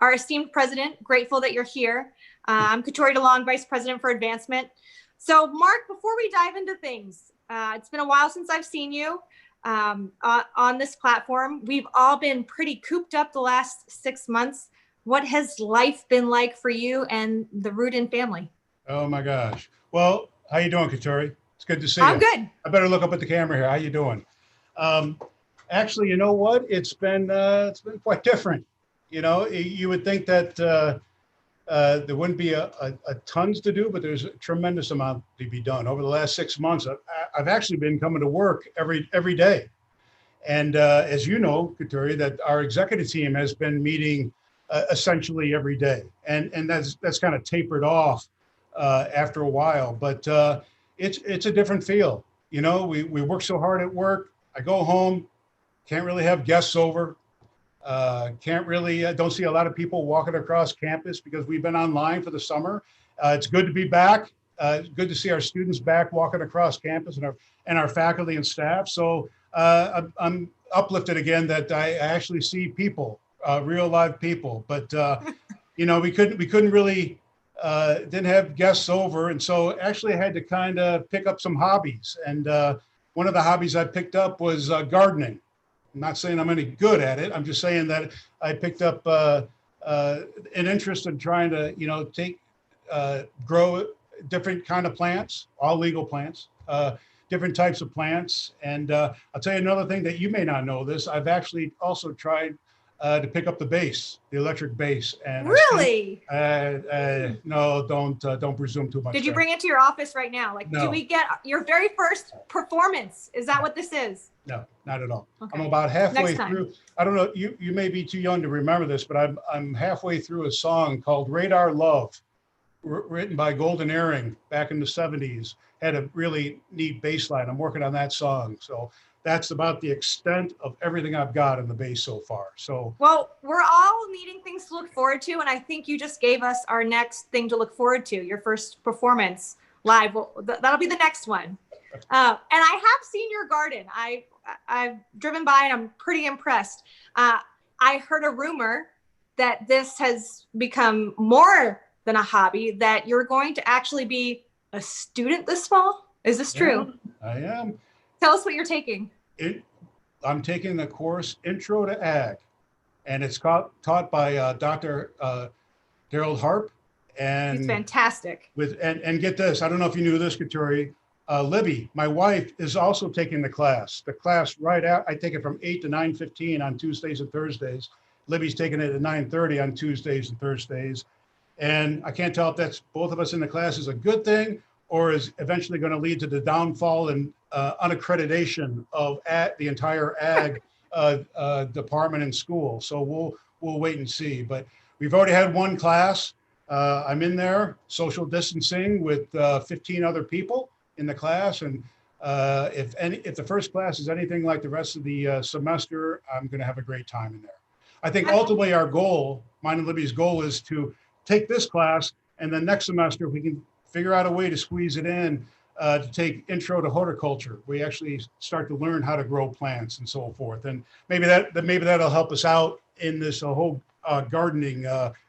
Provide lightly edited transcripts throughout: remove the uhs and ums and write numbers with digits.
our esteemed president. Grateful that you're here. I'm Katori DeLong, Vice President for Advancement. So Mark, before we dive into things, it's been a while since I've seen you on this platform. We've all been pretty cooped up the last 6 months. What has life been like for you and the Rudin family? Oh my gosh. Well, how you doing, Katori? It's good to see you. I'm good. I better look up at the camera here. How you doing? Actually, you know what? It's been quite different. You know, you would think that there wouldn't be a tons to do, but there's a tremendous amount to be done. Over the last 6 months, I've actually been coming to work every day. And as you know, Katori, that our executive team has been meeting essentially every day. And that's kind of tapered off after a while, but it's a different feel. You know, we work so hard at work. I go home, can't really have guests over. Can't really, don't see a lot of people walking across campus because we've been online for the summer. It's good to be back. It's good to see our students back walking across campus and our faculty and staff. So I'm uplifted again that I actually see people, real live people. But you know, we couldn't really didn't have guests over, and so actually I had to kind of pick up some hobbies. And one of the hobbies I picked up was gardening. I'm not saying I'm any good at it. I'm just saying that I picked up an interest in trying to, you know, grow different kind of plants, all legal plants, different types of plants. And I'll tell you another thing that you may not know this. I've actually also tried to pick up the bass, the electric bass. And really? No, don't presume too much. Did you bring it to your office right now? Like, no. Do we get your very first performance? Is that what this is? No, not at all. Okay. I'm about halfway through. I don't know, you may be too young to remember this, but I'm halfway through a song called Radar Love, written by Golden Earring back in the 70s. Had a really neat bass line. I'm working on that song. So that's about the extent of everything I've got in the bass so far. So, well, we're all needing things to look forward to. And I think you just gave us our next thing to look forward to, your first performance live. Well, that'll be the next one. And I have seen your garden. I've driven by and I'm pretty impressed. I heard a rumor that this has become more than a hobby, that you're going to actually be a student this fall. Is this true? Yeah, I am. Tell us what you're taking. I'm taking the course Intro to Ag, and it's taught by Dr. Daryl Harp. And he's fantastic. And get this, I don't know if you knew this, Katori, Libby, my wife, is also taking the class. The class right out, I take it from 8 to 9:15 on Tuesdays and Thursdays. Libby's taking it at 9:30 on Tuesdays and Thursdays. And I can't tell if that's both of us in the class is a good thing or is eventually going to lead to the downfall and unaccreditation of the entire ag department in school. So we'll wait and see. But we've already had one class. I'm in there, social distancing with 15 other people in the class. And if the first class is anything like the rest of the semester, I'm going to have a great time in there. I think ultimately our goal, mine and Libby's goal, is to take this class, and then next semester, if we can figure out a way to squeeze it in, to take Intro to Horticulture. We actually start to learn how to grow plants and so forth. And maybe that'll help us out in this whole gardening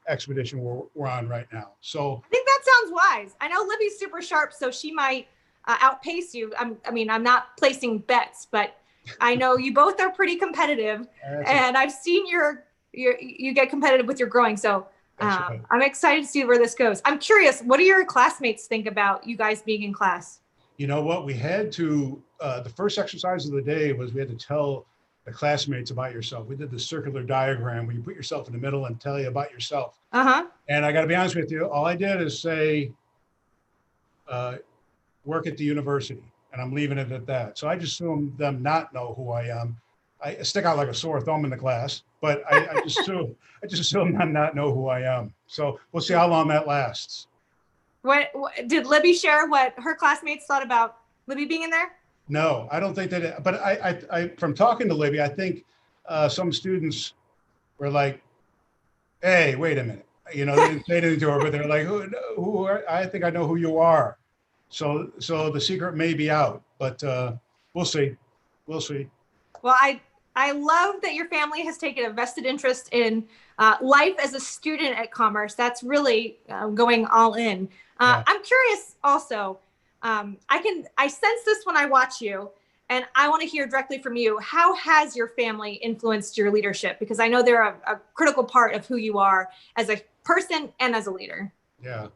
expedition we're on right now. So I think that sounds wise. I know Libby's super sharp, so she might outpace you. I'm not placing bets, but I know you both are pretty competitive, and I've seen you get competitive with your growing. So right. I'm excited to see where this goes. I'm curious, what do your classmates think about you guys being in class? You know what, we had to, the first exercise of the day was we had to tell the classmates about yourself. We did the circular diagram where you put yourself in the middle and tell you about yourself. Uh-huh. And I got to be honest with you, all I did is say, work at the university, and I'm leaving it at that. So I just assume them not know who I am. I stick out like a sore thumb in the class, but I just assume them not know who I am. So we'll see how long that lasts. What did Libby share what her classmates thought about Libby being in there? No, I don't think that, but I from talking to Libby, I think some students were like, hey, wait a minute. You know, they didn't say anything to her, but they're like, who are, I think I know who you are. So the secret may be out, but we'll see. We'll see. Well, I I love that your family has taken a vested interest in life as a student at Commerce. That's really going all in. Yeah. I'm curious also, I sense this when I watch you, and I want to hear directly from you. How has your family influenced your leadership? Because I know they're a critical part of who you are as a person and as a leader. Yeah.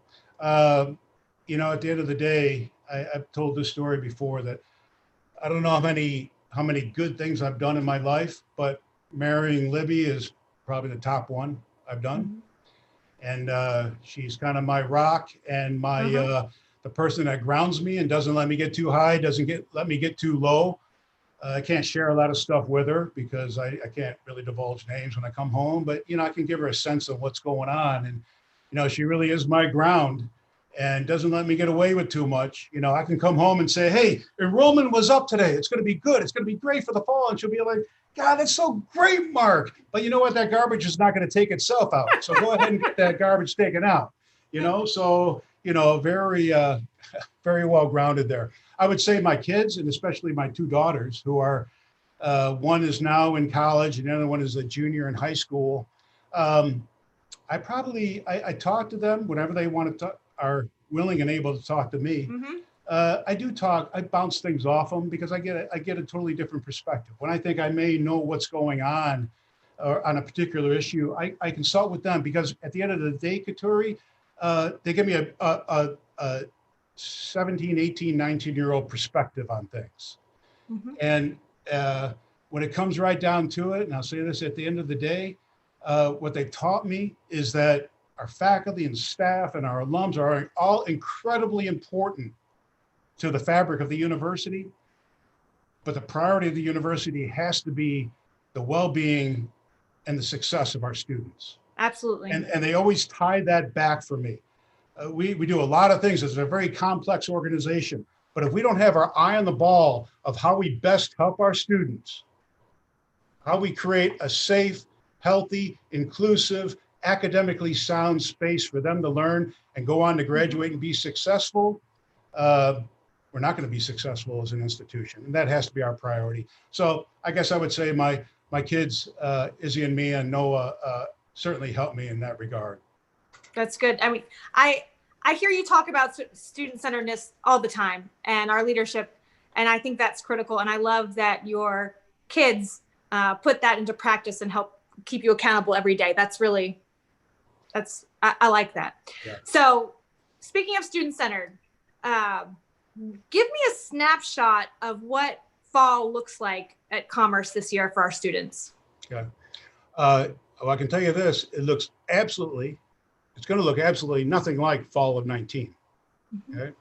You know, at the end of the day, I've told this story before that I don't know how many good things I've done in my life, but marrying Libby is probably the top one I've done. And she's kind of my rock and my the person that grounds me and doesn't let me get too high, doesn't let me get too low. I can't share a lot of stuff with her because I can't really divulge names when I come home, but you know, I can give her a sense of what's going on. And you know, she really is my ground and doesn't let me get away with too much. You know, I can come home and say, hey, enrollment was up today. It's going to be good. It's going to be great for the fall. And she'll be like, God, that's so great, Mark. But you know what? That garbage is not going to take itself out. So go ahead and get that garbage taken out. You know, so, you know, very, very well grounded there. I would say my kids, and especially my two daughters, who are, one is now in college and the other one is a junior in high school. I talk to them whenever they want to are willing and able to talk to me. I bounce things off them because I get a totally different perspective. When I think I may know what's going on on a particular issue, I consult with them because at the end of the day, Katuri, they give me a 17, 18, 19-year-old perspective on things. And when it comes right down to it, and I'll say this at the end of the day, what they taught me is that our faculty and staff and our alums are all incredibly important to the fabric of the university. But the priority of the university has to be the well-being and the success of our students. Absolutely. And they always tie that back for me. We do a lot of things. It's a very complex organization. But if we don't have our eye on the ball of how we best help our students, how we create a safe, healthy, inclusive, academically sound space for them to learn and go on to graduate and be successful, we're not going to be successful as an institution. And that has to be our priority. So I guess I would say my kids, Izzy and Mia and Noah, certainly helped me in that regard. That's good. I mean, I hear you talk about student-centeredness all the time and our leadership, and I think that's critical. And I love that your kids put that into practice and help keep you accountable every day. I like that. Yeah. So speaking of student-centered, give me a snapshot of what fall looks like at Commerce this year for our students. Okay. Well, I can tell you this, it's going to look absolutely nothing like fall of 19. Okay.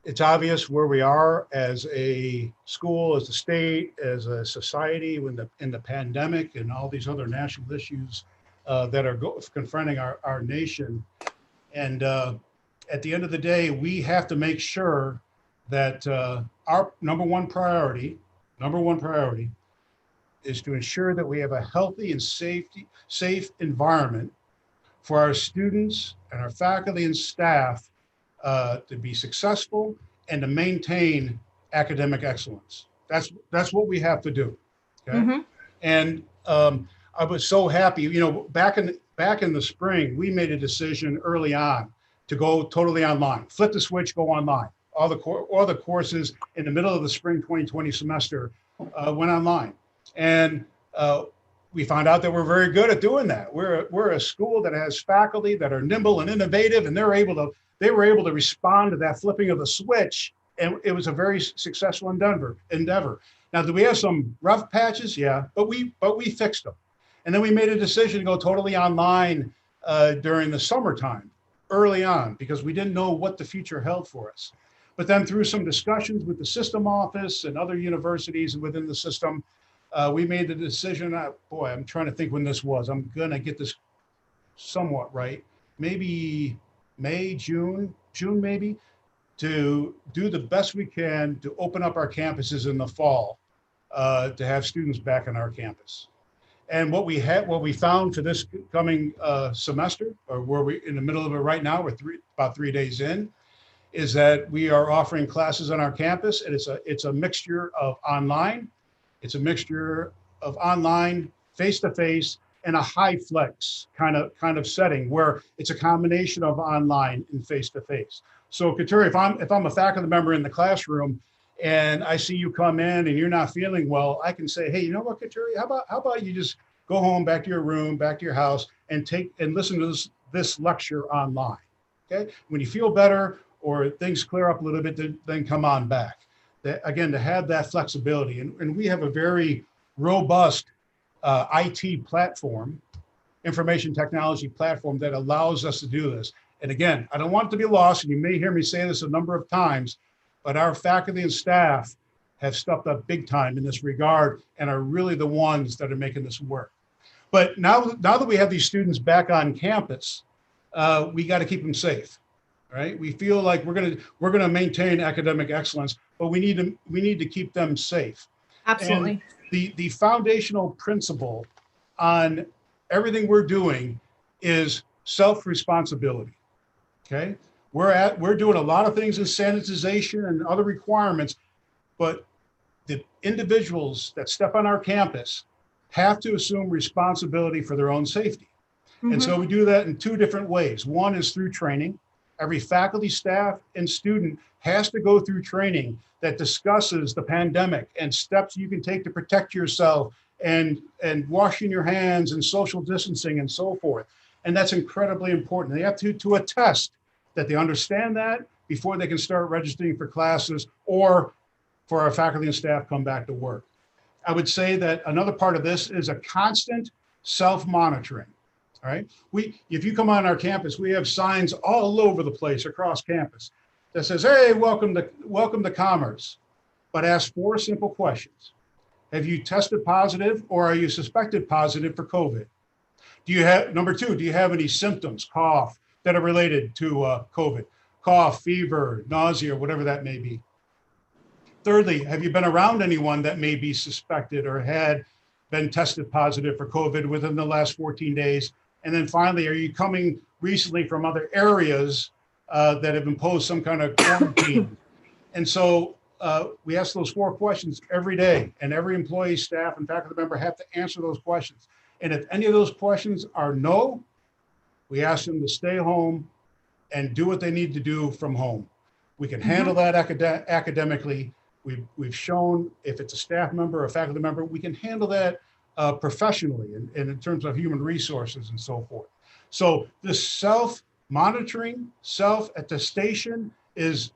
It's obvious where we are as a school, as a state, as a society in the pandemic and all these other national issues that are confronting our nation. And at the end of the day, we have to make sure that our number one priority is to ensure that we have a healthy and safe environment for our students and our faculty and staff to be successful and to maintain academic excellence. That's what we have to do. Okay. And I was so happy, you know, back in the spring, we made a decision early on to go totally online, flip the switch, go online. All the courses in the middle of the spring 2020 semester went online. And we found out that we're very good at doing that. We're a school that has faculty that are nimble and innovative, and they were able to respond to that flipping of the switch, and it was a very successful endeavor. Now, do we have some rough patches? Yeah, but we fixed them. And then we made a decision to go totally online during the summertime, early on, because we didn't know what the future held for us. But then through some discussions with the system office and other universities within the system, we made the decision, I'm trying to think when this was. I'm going to get this somewhat right. Maybe May, June maybe, to do the best we can to open up our campuses in the fall, to have students back on our campus. And what we found for this coming semester, or where we in the middle of it right now, we're about 3 days in, is that we are offering classes on our campus, and it's a mixture of online It's a mixture of online, face-to-face, and a high flex kind of setting where it's a combination of online and face-to-face. So Kateri, if I'm a faculty member in the classroom and I see you come in and you're not feeling well, I can say, hey, you know what, Kateri, how about you just go home, back to your room, back to your house, and listen to this lecture online. Okay, when you feel better or things clear up a little bit, then come on back. Again, to have that flexibility, and we have a very robust IT platform, information technology platform that allows us to do this. And again, I don't want it to be lost, and you may hear me say this a number of times, but our faculty and staff have stepped up big time in this regard and are really the ones that are making this work. But now that we have these students back on campus, we got to keep them safe, right? We feel like we're gonna maintain academic excellence, but we need to keep them safe. Absolutely. And the foundational principle on everything we're doing is self-responsibility. Okay, we're doing a lot of things in sanitization and other requirements, but the individuals that step on our campus have to assume responsibility for their own safety. Mm-hmm. And so we do that in two different ways. One is through training. Every faculty, staff, and student has to go through training that discusses the pandemic and steps you can take to protect yourself and washing your hands and social distancing and so forth. And that's incredibly important. They have to attest that they understand that before they can start registering for classes or for our faculty and staff come back to work. I would say that another part of this is a constant self-monitoring. All right. If you come on our campus, we have signs all over the place across campus that says, hey, welcome to Commerce, but ask 4 simple questions. Have you tested positive or are you suspected positive for COVID? Number 2, do you have any symptoms, cough, that are related to COVID? Cough, fever, nausea, whatever that may be. Thirdly, have you been around anyone that may be suspected or had been tested positive for COVID within the last 14 days? And then finally, are you coming recently from other areas that have imposed some kind of quarantine? And so we ask those 4 questions every day, and every employee, staff, and faculty member have to answer those questions. And if any of those questions are no, we ask them to stay home and do what they need to do from home. We can handle that academically. We've shown if it's a staff member or a faculty member, we can handle that professionally and in terms of human resources and so forth. So this self-monitoring, self-attestation is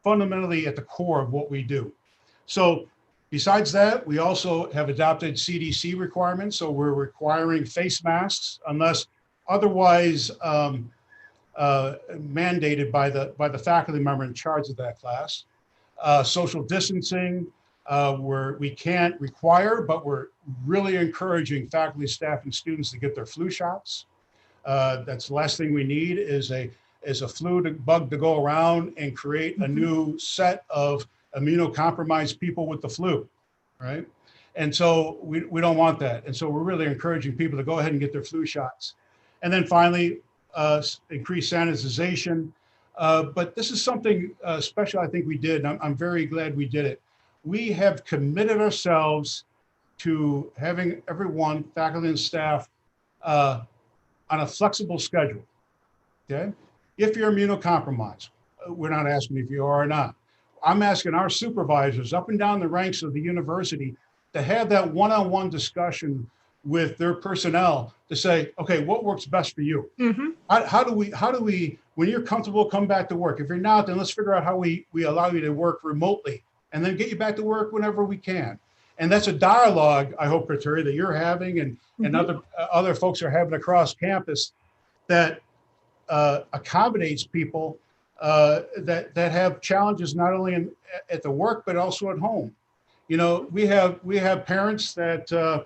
fundamentally at the core of what we do. So besides that, we also have adopted CDC requirements. So we're requiring face masks unless otherwise mandated by the faculty member in charge of that class. Social distancing, we can't require, but we're really encouraging faculty, staff, and students to get their flu shots. That's the last thing we need is a bug to go around and create a new set of immunocompromised people with the flu, right? And so we don't want that. And so we're really encouraging people to go ahead and get their flu shots. And then finally, increase sanitization. But this is something special I think we did, and I'm very glad we did it. We have committed ourselves to having everyone, faculty and staff, on a flexible schedule, okay? If you're immunocompromised, we're not asking if you are or not. I'm asking our supervisors up and down the ranks of the university to have that one-on-one discussion with their personnel to say, okay, what works best for you? Mm-hmm. How do we, when you're comfortable, come back to work? If you're not, then let's figure out how we allow you to work remotely and then get you back to work whenever we can. And that's a dialogue, I hope, Kateri, that you're having and other folks are having across campus that accommodates people that have challenges not only at the work, but also at home. You know, we have parents that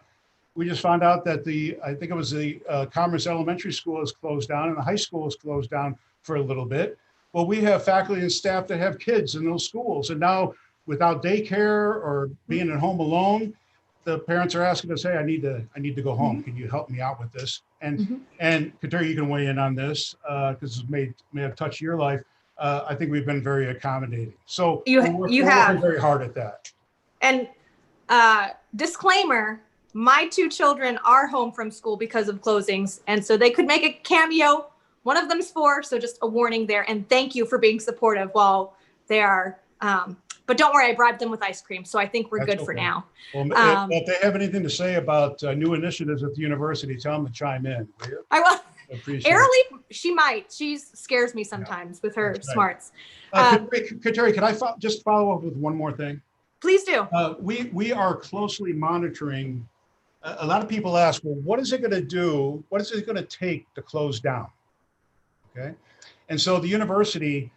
we just found out that I think it was the Commerce Elementary School is closed down and the high school is closed down for a little bit. Well, we have faculty and staff that have kids in those schools. And now without daycare or being at home alone, the parents are asking us, hey, I need to go home. Can you help me out with this? And Kateri, you can weigh in on this because it may have touched your life. I think we've been very accommodating. So we're working very hard at that. And disclaimer, my 2 children are home from school because of closings. And so they could make a cameo. One of them's 4. So just a warning there. And thank you for being supportive while they are. But don't worry, I bribed them with ice cream. So I think we're good for now. Well, if they have anything to say about new initiatives at the university, tell them to chime in. Will you? I will. Appreciate Airly, she might. She scares me sometimes with her smarts. Kateri, can I just follow up with one more thing? Please do. We are closely monitoring. A lot of people ask, well, what is it going to do? What is it going to take to close down? Okay. And so the university,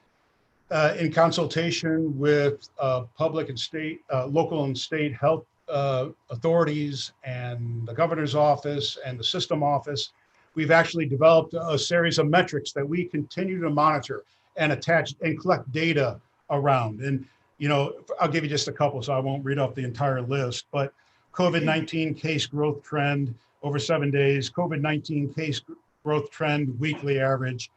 in consultation with public and state, local and state health authorities and the governor's office and the system office, we've actually developed a series of metrics that we continue to monitor and attach and collect data around. And, you know, I'll give you just a couple, so I won't read off the entire list, but COVID-19 case growth trend over 7 days, COVID-19 case growth trend weekly average,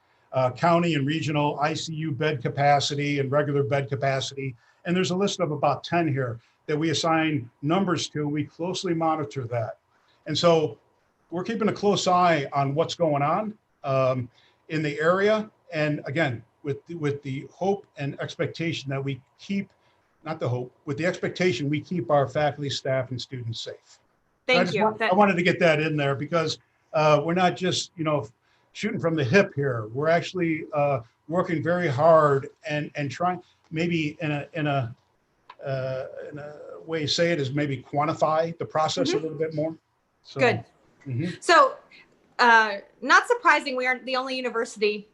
county and regional ICU bed capacity and regular bed capacity. And there's a list of about 10 here that we assign numbers to. We closely monitor that. And so we're keeping a close eye on what's going on in the area. And again, with the hope and expectation that we keep, not the hope, with the expectation we keep our faculty, staff, and students safe. Thank you. I wanted to get that in there because we're not just, you know, shooting from the hip here. We're actually working very hard and trying, maybe in a way to say it is maybe quantify the process a little bit more. So, good. So not surprising, we aren't the only university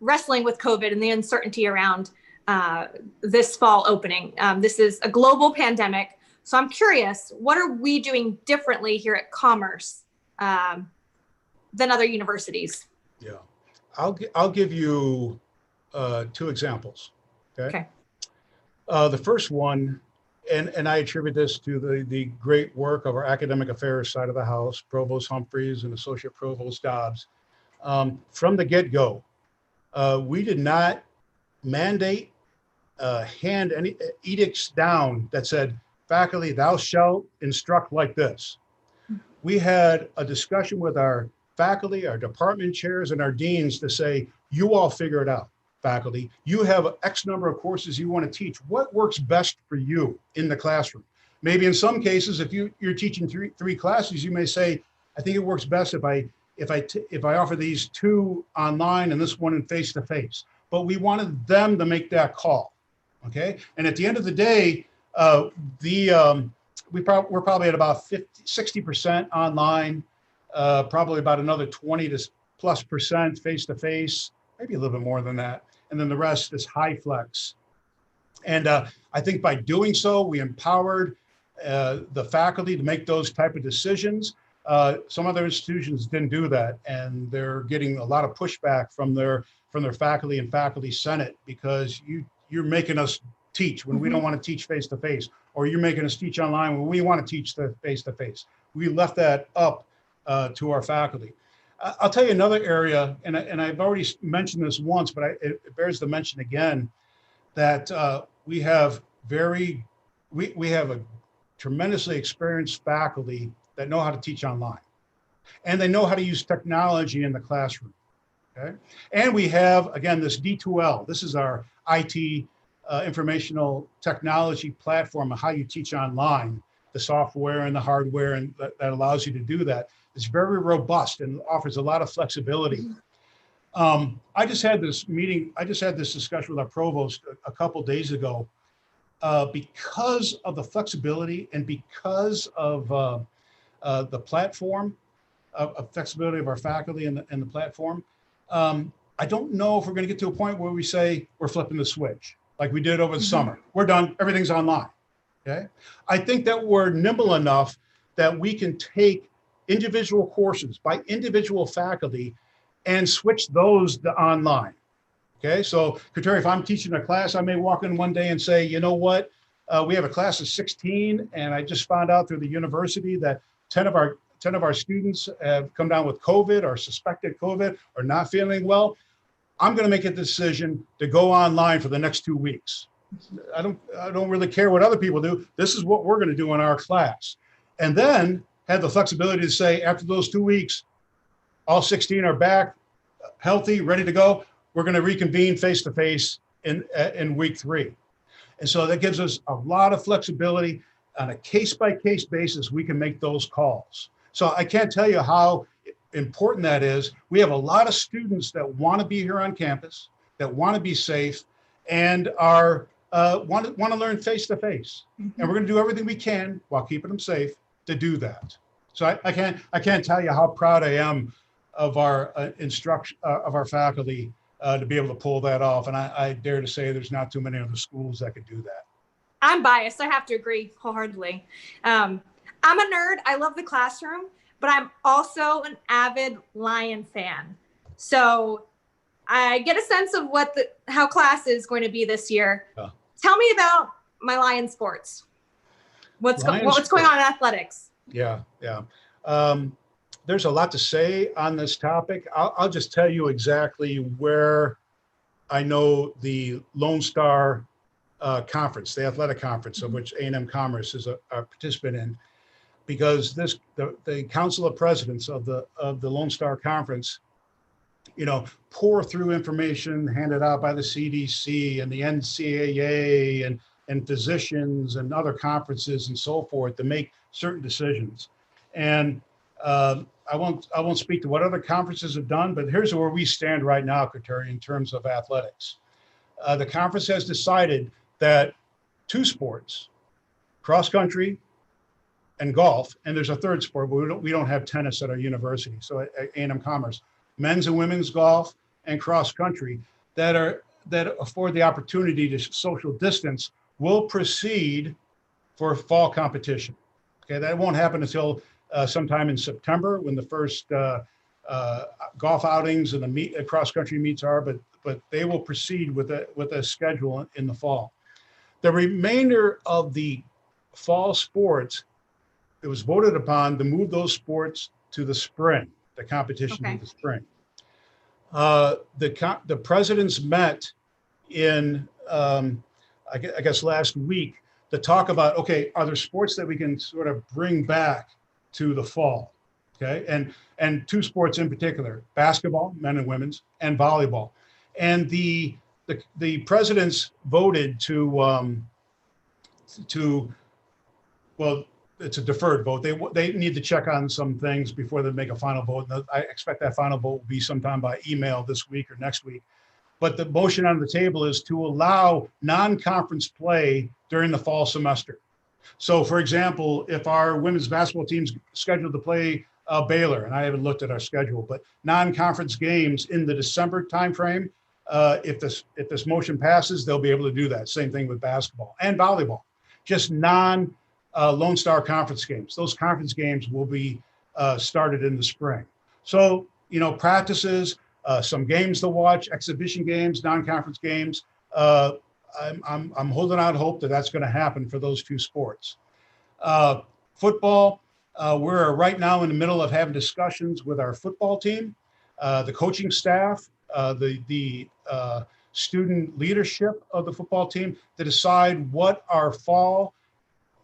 wrestling with COVID and the uncertainty around this fall opening. This is a global pandemic. So I'm curious, what are we doing differently here at Commerce than other universities? Yeah, I'll give you 2 examples. Okay. The first one, and I attribute this to the great work of our academic affairs side of the house, Provost Humphreys and Associate Provost Dobbs. From the get-go, we did not mandate, hand any edicts down that said, faculty, thou shalt instruct like this. We had a discussion with our faculty, our department chairs, and our deans to say, you all figure it out, faculty. You have X number of courses you want to teach. What works best for you in the classroom? Maybe in some cases, if you're teaching three classes, you may say, I think it works best if I offer these 2 online and this one in face-to-face. But we wanted them to make that call, okay? And at the end of the day, we're probably at about 60% online, probably about another 20+ % face-to-face, maybe a little bit more than that. And then the rest is high flex. And I think by doing so, we empowered the faculty to make those type of decisions. Some other institutions didn't do that, and they're getting a lot of pushback from their faculty and faculty senate because you're making us teach when we don't want to teach face-to-face, or you're making us teach online when we want to teach the face-to-face. We left that up to our faculty. I'll tell you another area, and I've already mentioned this once, but it bears the mention again, that we have a tremendously experienced faculty that know how to teach online, and they know how to use technology in the classroom. Okay, and we have, again, this D2L. This is our IT informational technology platform of how you teach online, the software and the hardware, and that allows you to do that. It's very robust and offers a lot of flexibility. I just had this discussion with our provost a couple days ago. Because of the flexibility and because of the platform, of flexibility of our faculty and the platform, I don't know if we're going to get to a point where we say we're flipping the switch like we did over the summer. We're done, everything's online. Okay, I think that we're nimble enough that we can take individual courses by individual faculty and switch those to online. Okay, so Kateri, if I'm teaching a class, I may walk in one day and say, you know what, we have a class of 16, and I just found out through the university that 10 of our students have come down with COVID or suspected COVID or not feeling well. I'm going to make a decision to go online for the next 2 weeks. I don't really care what other people do. This is what we're going to do in our class. And then had the flexibility to say, after those 2 weeks, all 16 are back, healthy, ready to go. We're going to reconvene face-to-face in week 3. And so that gives us a lot of flexibility. On a case-by-case basis, we can make those calls. So I can't tell you how important that is. We have a lot of students that want to be here on campus, that want to be safe, and are want to learn face-to-face. And we're going to do everything we can while keeping them safe to do that. So I can't tell you how proud I am of our instruction of our faculty to be able to pull that off. And I dare to say there's not too many other schools that could do that. I'm biased. I have to agree wholeheartedly. I'm a nerd. I love the classroom, but I'm also an avid Lion fan. So I get a sense of how class is going to be this year. Tell me about my Lion sports. What's going on in athletics? Yeah. There's a lot to say on this topic. I'll just tell you exactly where I know the Lone Star conference, the athletic conference, of which A&M Commerce is a participant in, because the Council of Presidents of the Lone Star Conference, pour through information handed out by the CDC and the NCAA and physicians and other conferences and so forth to make certain decisions. And I won't speak to what other conferences have done, but here's where we stand right now, Kateri, in terms of athletics. The conference has decided that 2 sports, cross country and golf, and there's a third sport, but we don't have tennis at our university. So at A&M Commerce, men's and women's golf and cross country that afford the opportunity to social distance will proceed for fall competition. Okay, that won't happen until sometime in September when the first golf outings and the cross country meets are, but they will proceed with a schedule in the fall. The remainder of the fall sports, it was voted upon to move those sports to the spring, the competition to the spring. The presidents met in, I guess last week to talk about, okay, are there sports that we can sort of bring back to the fall? Okay, and 2 sports in particular: basketball, men and women's, and volleyball. And the presidents voted to well, it's a deferred vote. They need to check on some things before they make a final vote. I expect that final vote will be sometime by email this week or next week. But the motion on the table is to allow non-conference play during the fall semester. So, for example, if our women's basketball team's scheduled to play Baylor, and I haven't looked at our schedule, but non-conference games in the December timeframe, if this motion passes, they'll be able to do that. Same thing with basketball and volleyball. Just Lone Star conference games. Those conference games will be started in the spring. So, practices, some games to watch, exhibition games, non-conference games. I'm holding out hope that that's going to happen for those 2 sports. Football, we're right now in the middle of having discussions with our football team, the coaching staff, the student leadership of the football team to decide what our fall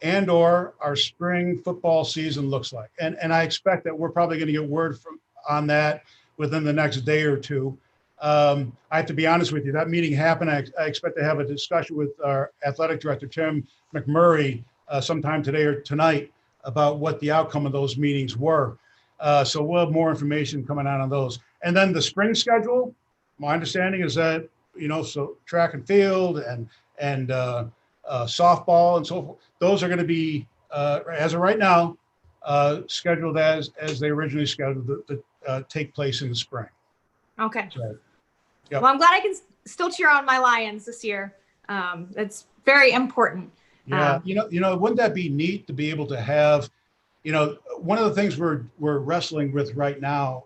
and or our spring football season looks like. And I expect that we're probably going to get word on that within the next day or 2. I have to be honest with you, that meeting happened. I expect to have a discussion with our athletic director, Tim McMurray, sometime today or tonight about what the outcome of those meetings were. So we'll have more information coming out on those. And then the spring schedule, my understanding is that, so track and field and softball and so forth, those are going to be, as of right now, scheduled as they originally scheduled to take place in the spring. Okay. So, yep. Well, I'm glad I can still cheer on my Lions this year. It's very important. Yeah, wouldn't that be neat to be able to have, one of the things we're wrestling with right now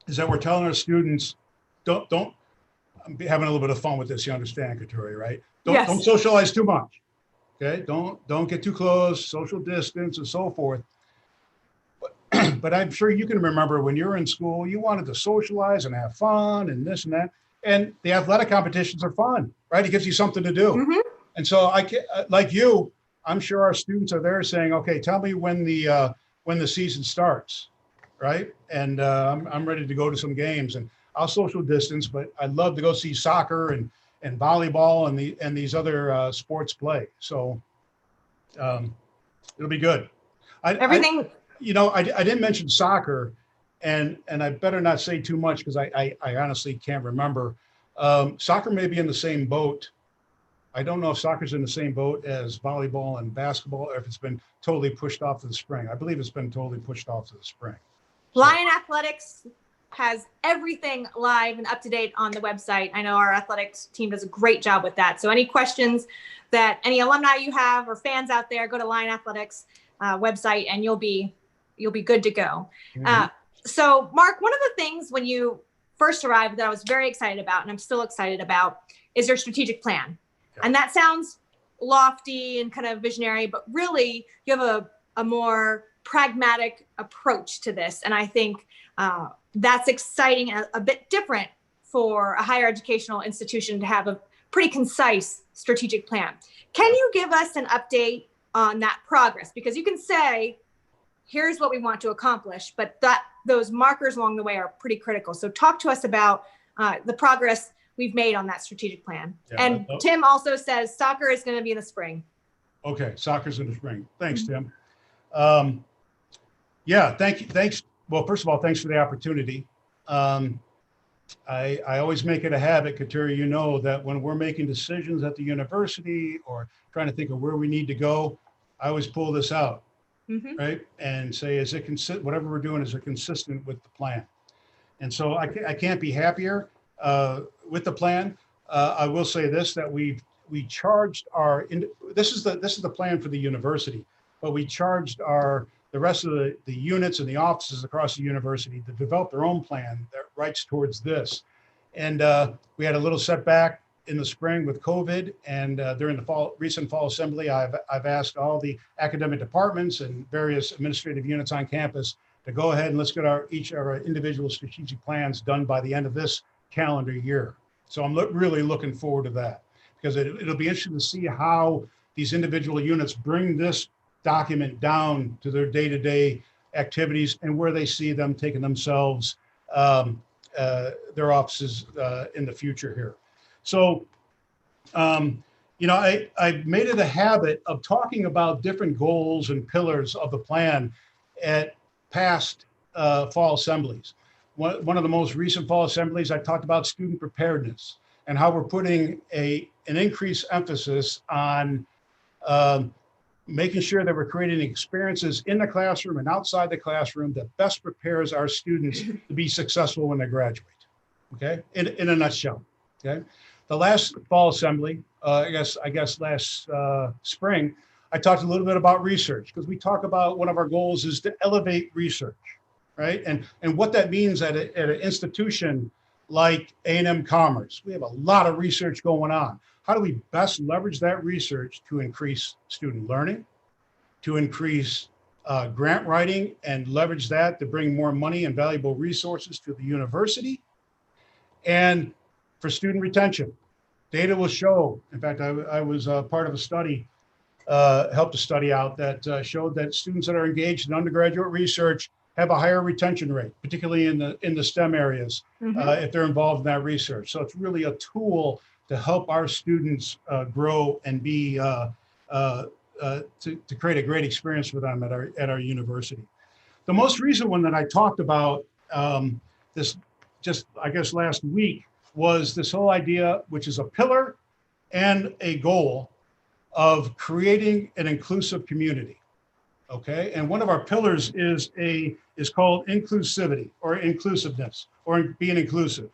is that we're telling our students, don't. I'm having a little bit of fun with this. You understand, Kateri, right? Don't socialize too much. Okay, don't get too close, social distance, and so forth. But I'm sure you can remember when you were in school, you wanted to socialize and have fun and this and that. And the athletic competitions are fun, right? It gives you something to do. Mhm. And so I can, like you, I'm sure our students are there saying, okay, tell me when the season starts, right? And I'm ready to go to some games, and I'll social distance, but I'd love to go see soccer and volleyball and these other sports play. So it'll be good. I Everything. I didn't mention soccer, and I better not say too much because I honestly can't remember. Soccer may be in the same boat. I don't know if soccer's in the same boat as volleyball and basketball, or if it's been totally pushed off to the spring. I believe it's been totally pushed off to the spring. So, Lion Athletics has everything live and up to date on the website. I know our athletics team does a great job with that. So any questions that any alumni you have or fans out there, go to Lion Athletics website and you'll be good to go. mhm. So Mark, one of the things when you first arrived that I was very excited about, and I'm still excited about, is your strategic plan. Yeah. And that sounds lofty and kind of visionary, but really you have a more pragmatic approach to this. And I think that's exciting and a bit different for a higher educational institution to have a pretty concise strategic plan. Can you give us an update on that progress? Because you can say, here's what we want to accomplish, but those markers along the way are pretty critical. So talk to us about the progress we've made on that strategic plan. Yeah, And Tim also says soccer is going to be in the spring. Okay, soccer's in the spring. Thanks, Tim. Yeah, thank you. Thanks. Well, first of all, thanks for the opportunity. I always make it a habit, Kateri, that when we're making decisions at the university or trying to think of where we need to go, I always pull this out, right? And say, is it whatever we're doing, is it consistent with the plan? And so I can't be happier with the plan. I will say this, that we charged this is the plan for the university, but we charged the rest of the units and the offices across the university to develop their own plan that writes towards this. And we had a little setback in the spring with COVID, and during the recent fall assembly, I've asked all the academic departments and various administrative units on campus to go ahead and let's get each of our individual strategic plans done by the end of this calendar year. So I'm really looking forward to that, because it'll be interesting to see how these individual units bring this document down to their day-to-day activities and where they see them taking themselves, their offices in the future here. So, I made it a habit of talking about different goals and pillars of the plan at past fall assemblies. One of the most recent fall assemblies, I talked about student preparedness and how we're putting an increased emphasis on making sure that we're creating experiences in the classroom and outside the classroom that best prepares our students to be successful when they graduate, okay? In a nutshell, okay? The last fall assembly, I guess last spring, I talked a little bit about research, because we talk about one of our goals is to elevate research, right? And what that means at an institution like A&M Commerce. We have a lot of research going on. How do we best leverage that research to increase student learning, to increase grant writing, and leverage that to bring more money and valuable resources to the university? And for student retention, data will show, in fact, I was part of a study, helped a study out that showed that students that are engaged in undergraduate research have a higher retention rate, particularly in the STEM areas, if they're involved in that research. So it's really a tool to help our students grow and be to create a great experience for them at our university. The most recent one that I talked about this just, I guess, last week was this whole idea, which is a pillar and a goal of creating an inclusive community. Okay, and one of our pillars is called inclusivity or inclusiveness or being inclusive,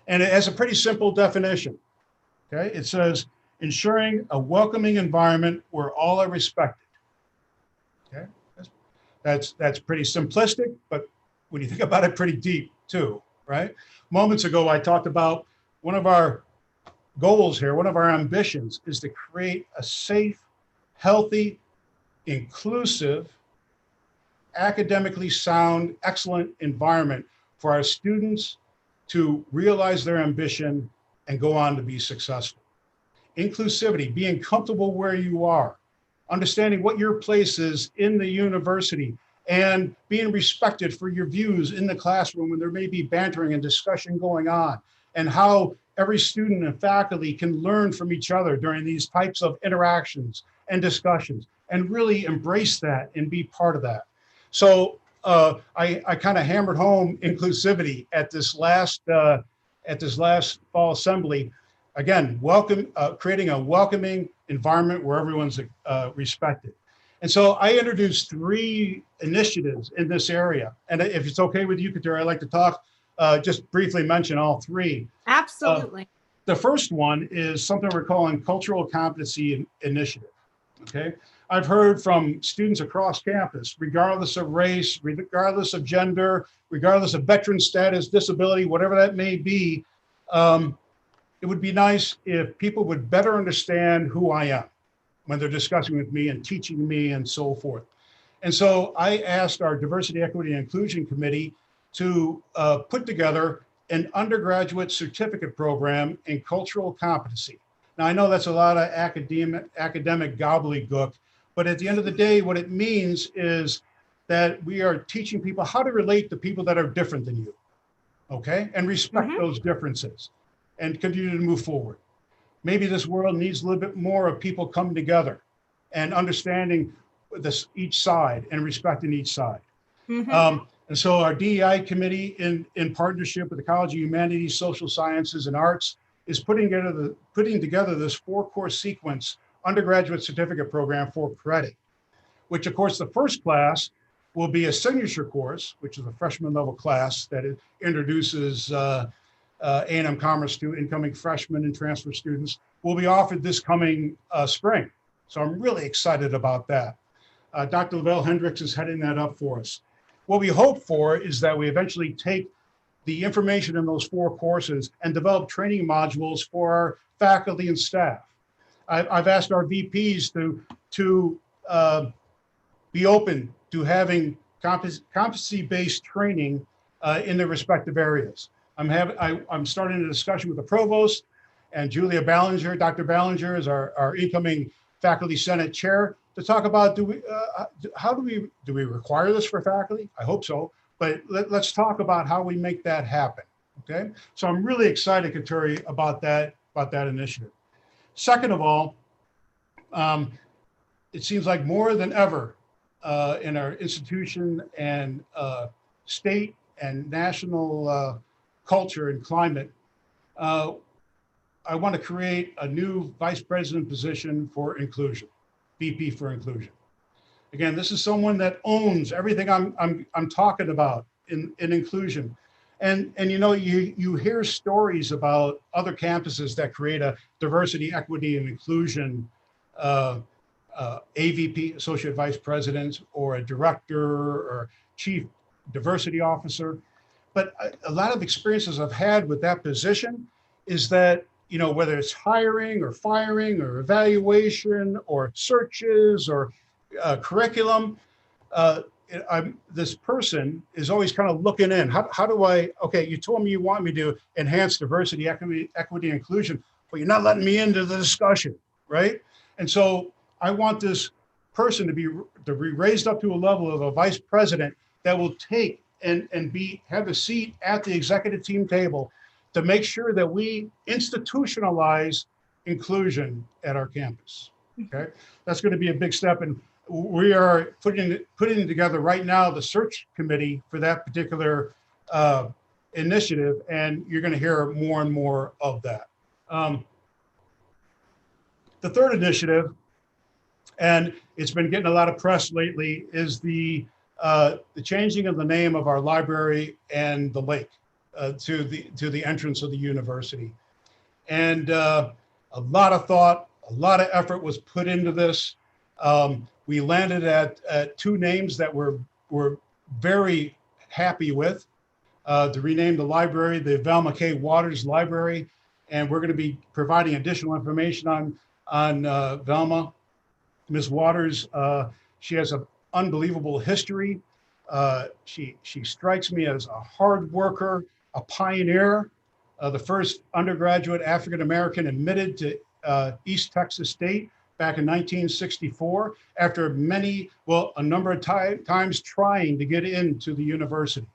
and it has a pretty simple definition. Okay, it says ensuring a welcoming environment where all are respected. Okay, that's pretty simplistic, but when you think about it, pretty deep too, right? Moments ago, I talked about one of our goals here, one of our ambitions is to create a safe, healthy, inclusive, academically sound, excellent environment for our students to realize their ambition and go on to be successful. inclusivity, being comfortable where you are, understanding what your place is in the university, and being respected for your views in the classroom when there may be bantering and discussion going on, and how every student and faculty can learn from each other during these types of interactions and discussions, and really embrace that and be part of that. So I kind of hammered home inclusivity at this last fall assembly. Again, creating a welcoming environment where everyone's respected. And so I introduced 3 initiatives in this area. And if it's okay with you, Katerina, I'd like to talk, just briefly mention all 3. Absolutely. The first one is something we're calling Cultural Competency Initiative, okay? I've heard from students across campus, regardless of race, regardless of gender, regardless of veteran status, disability, whatever that may be, it would be nice if people would better understand who I am when they're discussing with me and teaching me and so forth. And so I asked our Diversity, Equity, and Inclusion Committee to put together an undergraduate certificate program in cultural competency. Now, I know that's a lot of academic gobbledygook, but at the end of the day, what it means is that we are teaching people how to relate to people that are different than you, okay? And respect those differences and continue to move forward. Maybe this world needs a little bit more of people coming together and understanding each side and respecting each side. And so our DEI committee, in partnership with the College of Humanities, Social Sciences, and Arts, is putting together this 4-course sequence undergraduate certificate program for credit, which of course the first class will be a signature course, which is a freshman level class that introduces A&M Commerce to incoming freshmen and transfer students, will be offered this coming spring. So I'm really excited about that. Dr. Lavelle Hendricks is heading that up for us. What we hope for is that we eventually take the information in those 4 courses and develop training modules for our faculty and staff. I've asked our VPs to be open to having competency-based training in their respective areas. I'm starting a discussion with the provost and Julia Ballinger. Dr. Ballinger is our incoming faculty senate chair to talk about do we require this for faculty? I hope so, but let's talk about how we make that happen. Okay, so I'm really excited, Kateri, about that initiative. Second of all, it seems like more than ever in our institution and state and national culture and climate, I want to create a new vice president position for inclusion, VP for inclusion. Again, this is someone that owns everything I'm talking about in inclusion. And you know, you hear stories about other campuses that create a diversity, equity, and inclusion AVP, associate vice president, or a director or chief diversity officer. But a lot of experiences I've had with that position is that, you know, whether it's hiring or firing or evaluation or searches or curriculum, this person is always kind of looking in. How do I, okay, you told me you want me to enhance diversity, equity, inclusion, but you're not letting me into the discussion, right? And so I want this person to be raised up to a level of a vice president that will take and have a seat at the executive team table to make sure that we institutionalize inclusion at our campus, okay? That's going to be a big step, and we are putting together right now the search committee for that particular initiative, and you're going to hear more and more of that. The third initiative, and it's been getting a lot of press lately, is the changing of the name of our library and the lake to the entrance of the university. And a lot of thought, a lot of effort was put into this. We landed at 2 names that we're very happy with, to rename the library the Velma K. Waters Library. And we're going to be providing additional information on Velma. Ms. Waters, she has an unbelievable history. She strikes me as a hard worker, a pioneer, the first undergraduate African-American admitted East Texas State back in 1964 after a number of times trying to get into the university.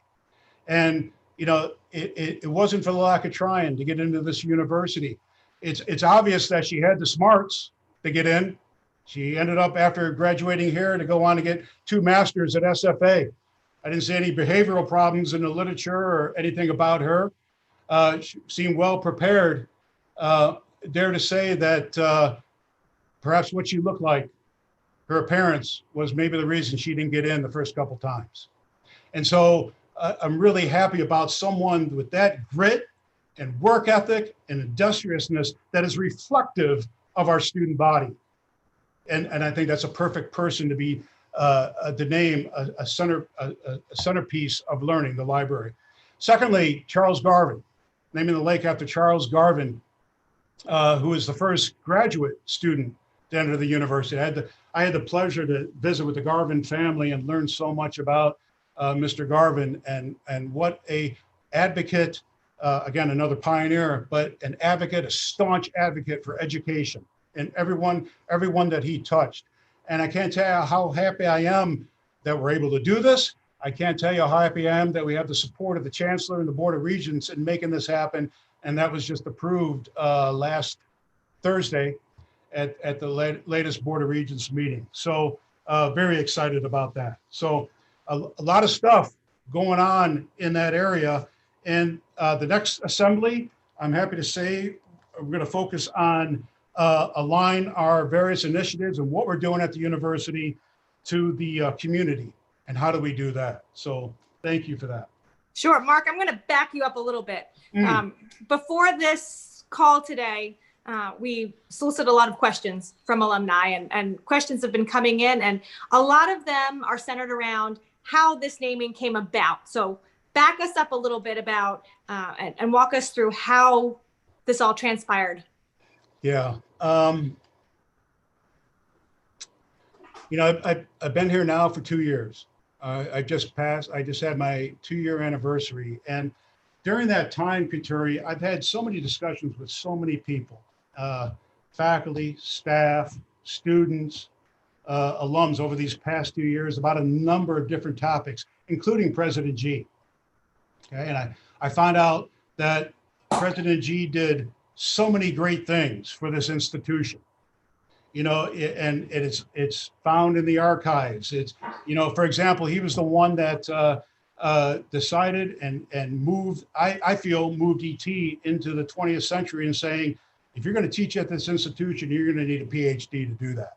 And, you know, it wasn't for the lack of trying to get into this university. It's obvious that she had the smarts to get in. She ended up, after graduating here, to go on to get 2 masters at SFA. I didn't see any behavioral problems in the literature or anything about her. She seemed well prepared. Dare to say that perhaps what she looked like, her appearance, was maybe the reason she didn't get in the first couple times. And so I'm really happy about someone with that grit and work ethic and industriousness that is reflective of our student body. And I think that's a perfect person to be to name a centerpiece of learning, the library. Secondly, Charles Garvin, naming the lake after Charles Garvin, who was the first graduate student to enter the university. I had the pleasure to visit with the Garvin family and learn so much about Mr. Garvin and what a advocate, again, another pioneer, but an advocate, a staunch advocate for education and everyone that he touched. And I can't tell you how happy I am that we're able to do this. I can't tell you how happy I am that we have the support of the Chancellor and the Board of Regents in making this happen. And that was just approved last Thursday at the latest Board of Regents meeting. So very excited about that. So a lot of stuff going on in that area. And the next assembly, I'm happy to say, we're going to focus on align our various initiatives and what we're doing at the university to the community. And how do we do that? So thank you for that. Sure, Mark, I'm going to back you up a little bit. Before this call today, we solicited a lot of questions from alumni, and questions have been coming in, and a lot of them are centered around how this naming came about. So back us up a little bit about and walk us through how this all transpired. Yeah. You know, I've been here now for 2 years. I just had my 2-year anniversary. And during that time, Katuri, I've had so many discussions with so many people, faculty, staff, students, alums over these past 2 years about a number of different topics, including President G. Okay, and I found out that President G did so many great things for this institution. You know, and it's found in the archives. It's, you know, for example, he was the one that decided and moved, I feel, moved ET into the 20th century and saying, if you're going to teach at this institution, you're going to need a PhD to do that,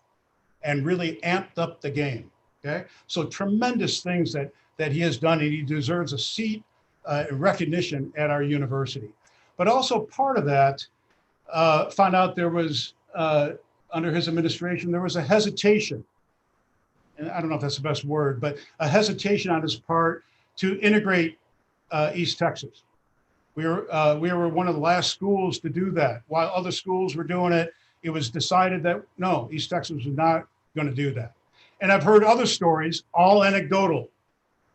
and really amped up the game. Okay, so tremendous things that he has done, and he deserves a seat and recognition at our university. But also part of that, found out there was, under his administration, there was a hesitation, and I don't know if that's the best word, but a hesitation on his part to integrate East Texas. We were one of the last schools to do that. While other schools were doing it, it was decided that no, East Texas was not going to do that. And I've heard other stories, all anecdotal,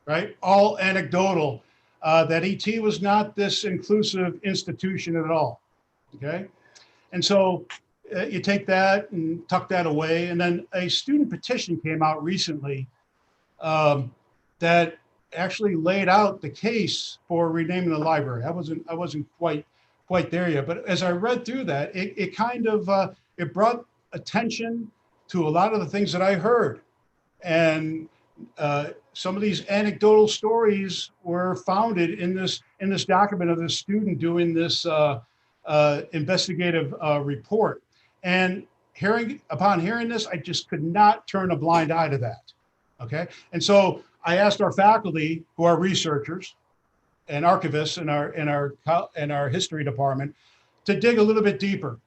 right? All anecdotal, that ET was not this inclusive institution at all, okay? And so you take that and tuck that away. And then a student petition came out recently that actually laid out the case for renaming the library. I wasn't quite there yet, but as I read through that, it kind of, it brought attention to a lot of the things that I heard. And some of these anecdotal stories were founded in this document of this student doing this investigative report. And upon hearing this, I just could not turn a blind eye to that. Okay, and so I asked our faculty, who are researchers and archivists in our history department, to dig a little bit deeper.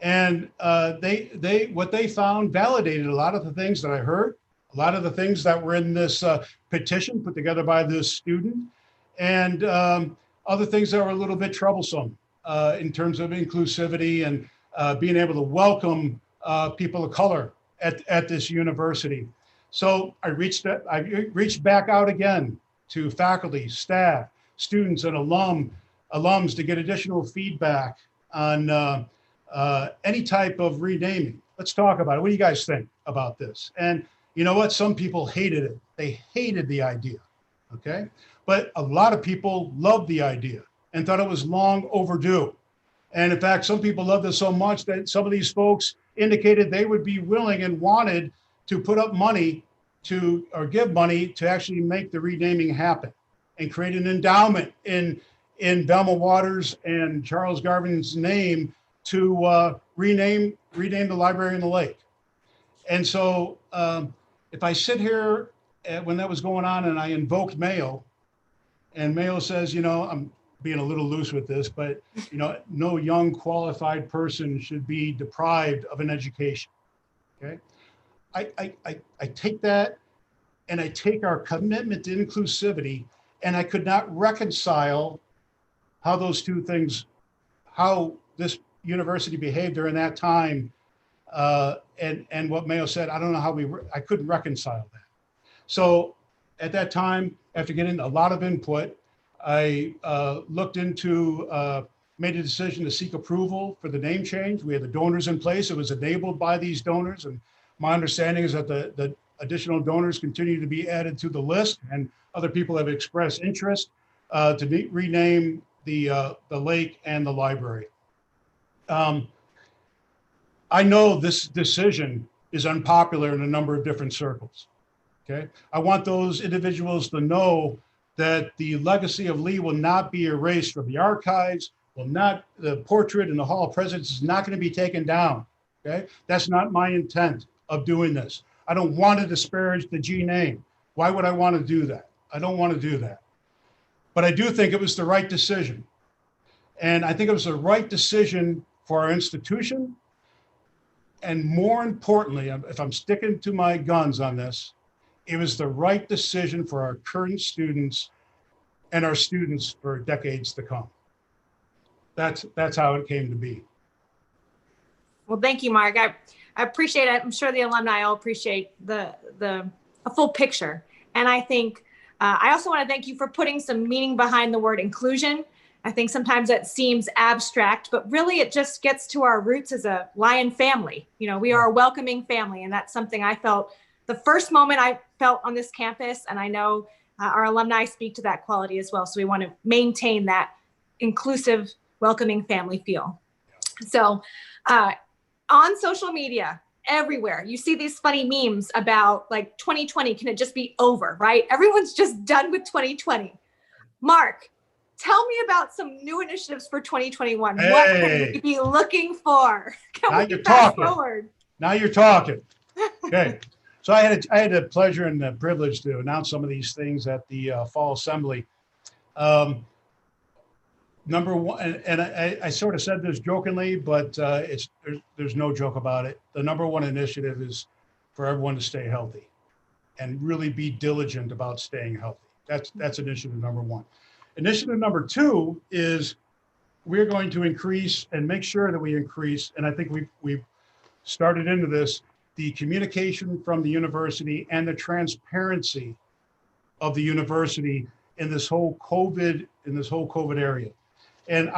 And what they found validated a lot of the things that I heard, a lot of the things that were in this petition put together by this student, and other things that were a little bit troublesome in terms of inclusivity and being able to welcome people of color at this university. So I reached back out again to faculty, staff, students, and alums to get additional feedback on any type of renaming. Let's talk about it. What do you guys think about this? And you know what? Some people hated it. They hated the idea, okay? But a lot of people loved the idea and thought it was long overdue. And in fact, some people loved it so much that some of these folks indicated they would be willing and wanted to put up money to, or give money to actually make the renaming happen and create an endowment in Velma Waters and Charles Garvin's name to rename the library in the lake. And so if I sit here when that was going on and I invoked Mayo, and Mayo says, you know, I'm being a little loose with this, but you know, no young qualified person should be deprived of an education. Okay, I take that, and I take our commitment to inclusivity, and I could not reconcile how those two things, how this university behaved during that time, and what Mayo said. I don't know how I couldn't reconcile that. So at that time, after getting a lot of input, I looked into, made a decision to seek approval for the name change. We had the donors in place. It was enabled by these donors. And my understanding is that the additional donors continue to be added to the list, and other people have expressed interest to rename the lake and the library. I know this decision is unpopular in a number of different circles. Okay, I want those individuals to know that the legacy of Lee will not be erased from the archives, the portrait in the Hall of Presidents is not going to be taken down. Okay, that's not my intent of doing this. I don't want to disparage the G name. Why would I want to do that? I don't want to do that. But I do think it was the right decision. And I think it was the right decision for our institution. And more importantly, if I'm sticking to my guns on this, it was the right decision for our current students and our students for decades to come. That's how it came to be. Well, thank you, Mark. I appreciate it. I'm sure the alumni all appreciate a full picture. And I think I also want to thank you for putting some meaning behind the word inclusion. I think sometimes that seems abstract, but really it just gets to our roots as a Lion family. You know, we are a welcoming family, and that's something I felt the first moment I felt on this campus, and I know our alumni speak to that quality as well. So we want to maintain that inclusive, welcoming family feel. So on social media, everywhere, you see these funny memes about like 2020, can it just be over, right? Everyone's just done with 2020. Mark, tell me about some new initiatives for 2021. Hey. What can we be looking for? Now you're talking. Now you're talking. Okay. So I had the pleasure and the privilege to announce some of these things at the fall assembly. Number one, and I sort of said this jokingly, but there's no joke about it. The number one initiative is for everyone to stay healthy and really be diligent about staying healthy. That's initiative number one. Initiative number two is we're going to increase and make sure that we increase, and I think we've started into this, the communication from the university and the transparency of the university in this whole COVID area. And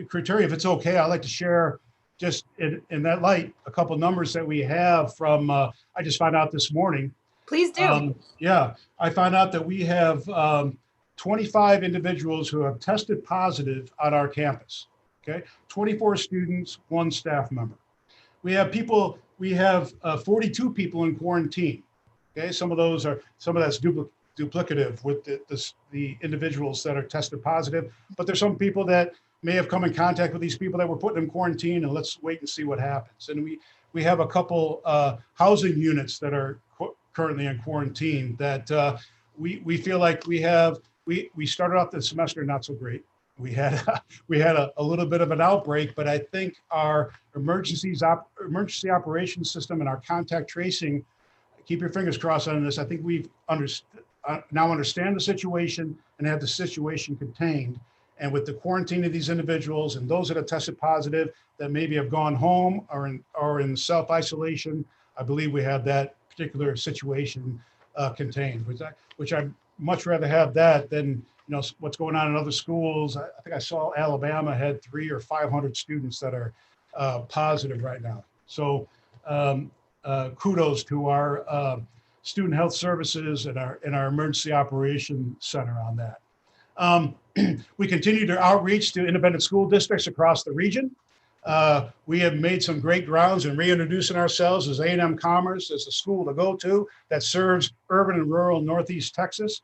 Criteria, if it's okay, I'd like to share just in that light, a couple of numbers that we have from, I just found out this morning. Please do. Yeah, I found out that we have 25 individuals who have tested positive on our campus, okay? 24 students, 1 staff member. We have 42 people in quarantine, okay? Some of that's duplicative with the individuals that are tested positive, but there's some people that may have come in contact with these people that were put in quarantine, and let's wait and see what happens. And we have a couple housing units that are currently in quarantine that we feel like we started off the semester not so great. We had a little bit of an outbreak, but I think our emergency operations system and our contact tracing, keep your fingers crossed on this. I think we've now understand the situation and have the situation contained. And with the quarantine of these individuals and those that have tested positive that maybe have gone home or in self-isolation, I believe we have that particular situation contained, which I'd much rather have that than what's going on in other schools. I think I saw Alabama had 300 or 500 students that are positive right now. So kudos to our student health services and our emergency operations center on that. We continue to outreach to independent school districts across the region. We have made some great grounds in reintroducing ourselves as A&M Commerce, as a school to go to that serves urban and rural Northeast Texas.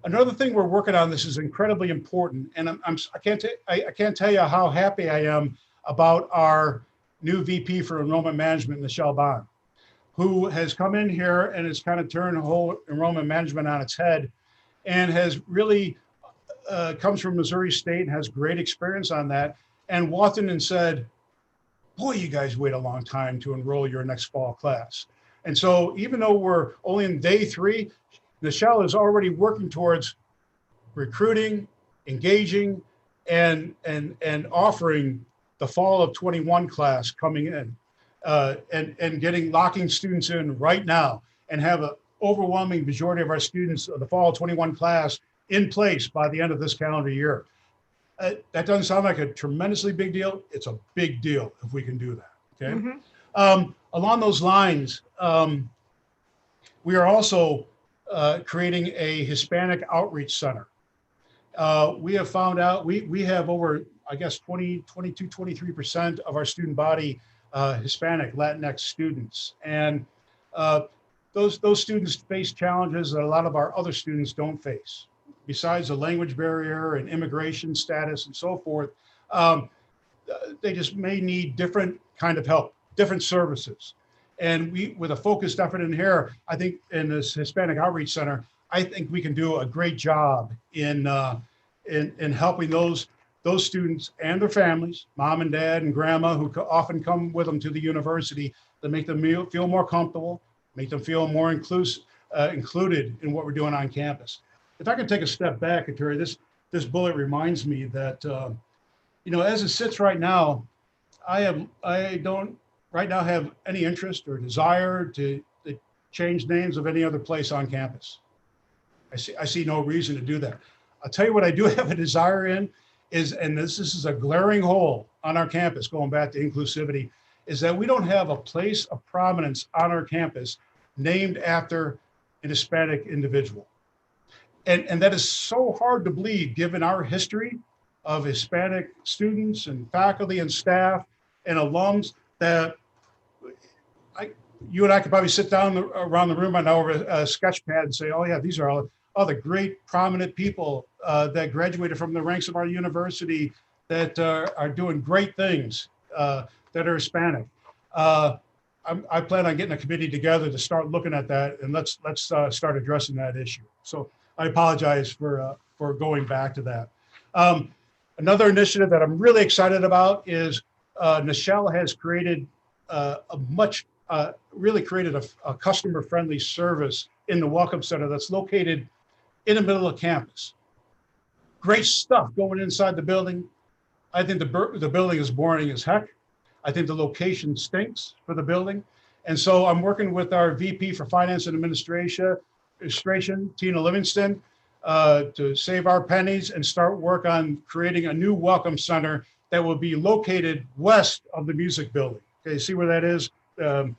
Another thing we're working on, this is incredibly important, and I can't tell you how happy I am about our new VP for Enrollment Management, Michelle Bond, who has come in here and has kind of turned the whole enrollment management on its head, and has really comes from Missouri State and has great experience on that, and walked in and said, boy, you guys wait a long time to enroll your next fall class. And so even though we're only in day 3, Michelle is already working towards recruiting, engaging, and offering the fall of 21 class coming in, and locking students in right now, and have an overwhelming majority of our students of the fall 21 class in place by the end of this calendar year. That doesn't sound like a tremendously big deal. It's a big deal if we can do that. Okay. Mm-hmm. Along those lines, we are also creating a Hispanic outreach center. We have found out we have over, I guess, 23% of our student body Hispanic, Latinx students, and those students face challenges that a lot of our other students don't face. Besides the language barrier and immigration status and so forth, they just may need different kind of help, different services. And we, with a focused effort in here, I think in this Hispanic Outreach Center, I think we can do a great job in helping those students and their families, mom and dad and grandma, who often come with them to the university, to make them feel more comfortable, make them feel more included in what we're doing on campus. If I can take a step back, Terry, this bullet reminds me that, as it sits right now, I don't right now have any interest or desire to change names of any other place on campus. I see no reason to do that. I'll tell you what I do have a desire in is, and this is a glaring hole on our campus, going back to inclusivity, is that we don't have a place of prominence on our campus named after an Hispanic individual. And that is so hard to believe, given our history of Hispanic students and faculty and staff and alums, that you and I could probably sit down around the room right now over a sketch pad and say, oh yeah, these are all the great prominent people that graduated from the ranks of our university that are doing great things that are Hispanic. I plan on getting a committee together to start looking at that, and let's start addressing that issue. So I apologize for going back to that. Another initiative that I'm really excited about is Nichelle has created really created a customer-friendly service in the Welcome Center that's located in the middle of campus. Great stuff going inside the building. I think the building is boring as heck. I think the location stinks for the building. And so I'm working with our VP for Finance and Administration, Tina Livingston, to save our pennies and start work on creating a new Welcome Center that will be located west of the music building. Okay, see where that is? The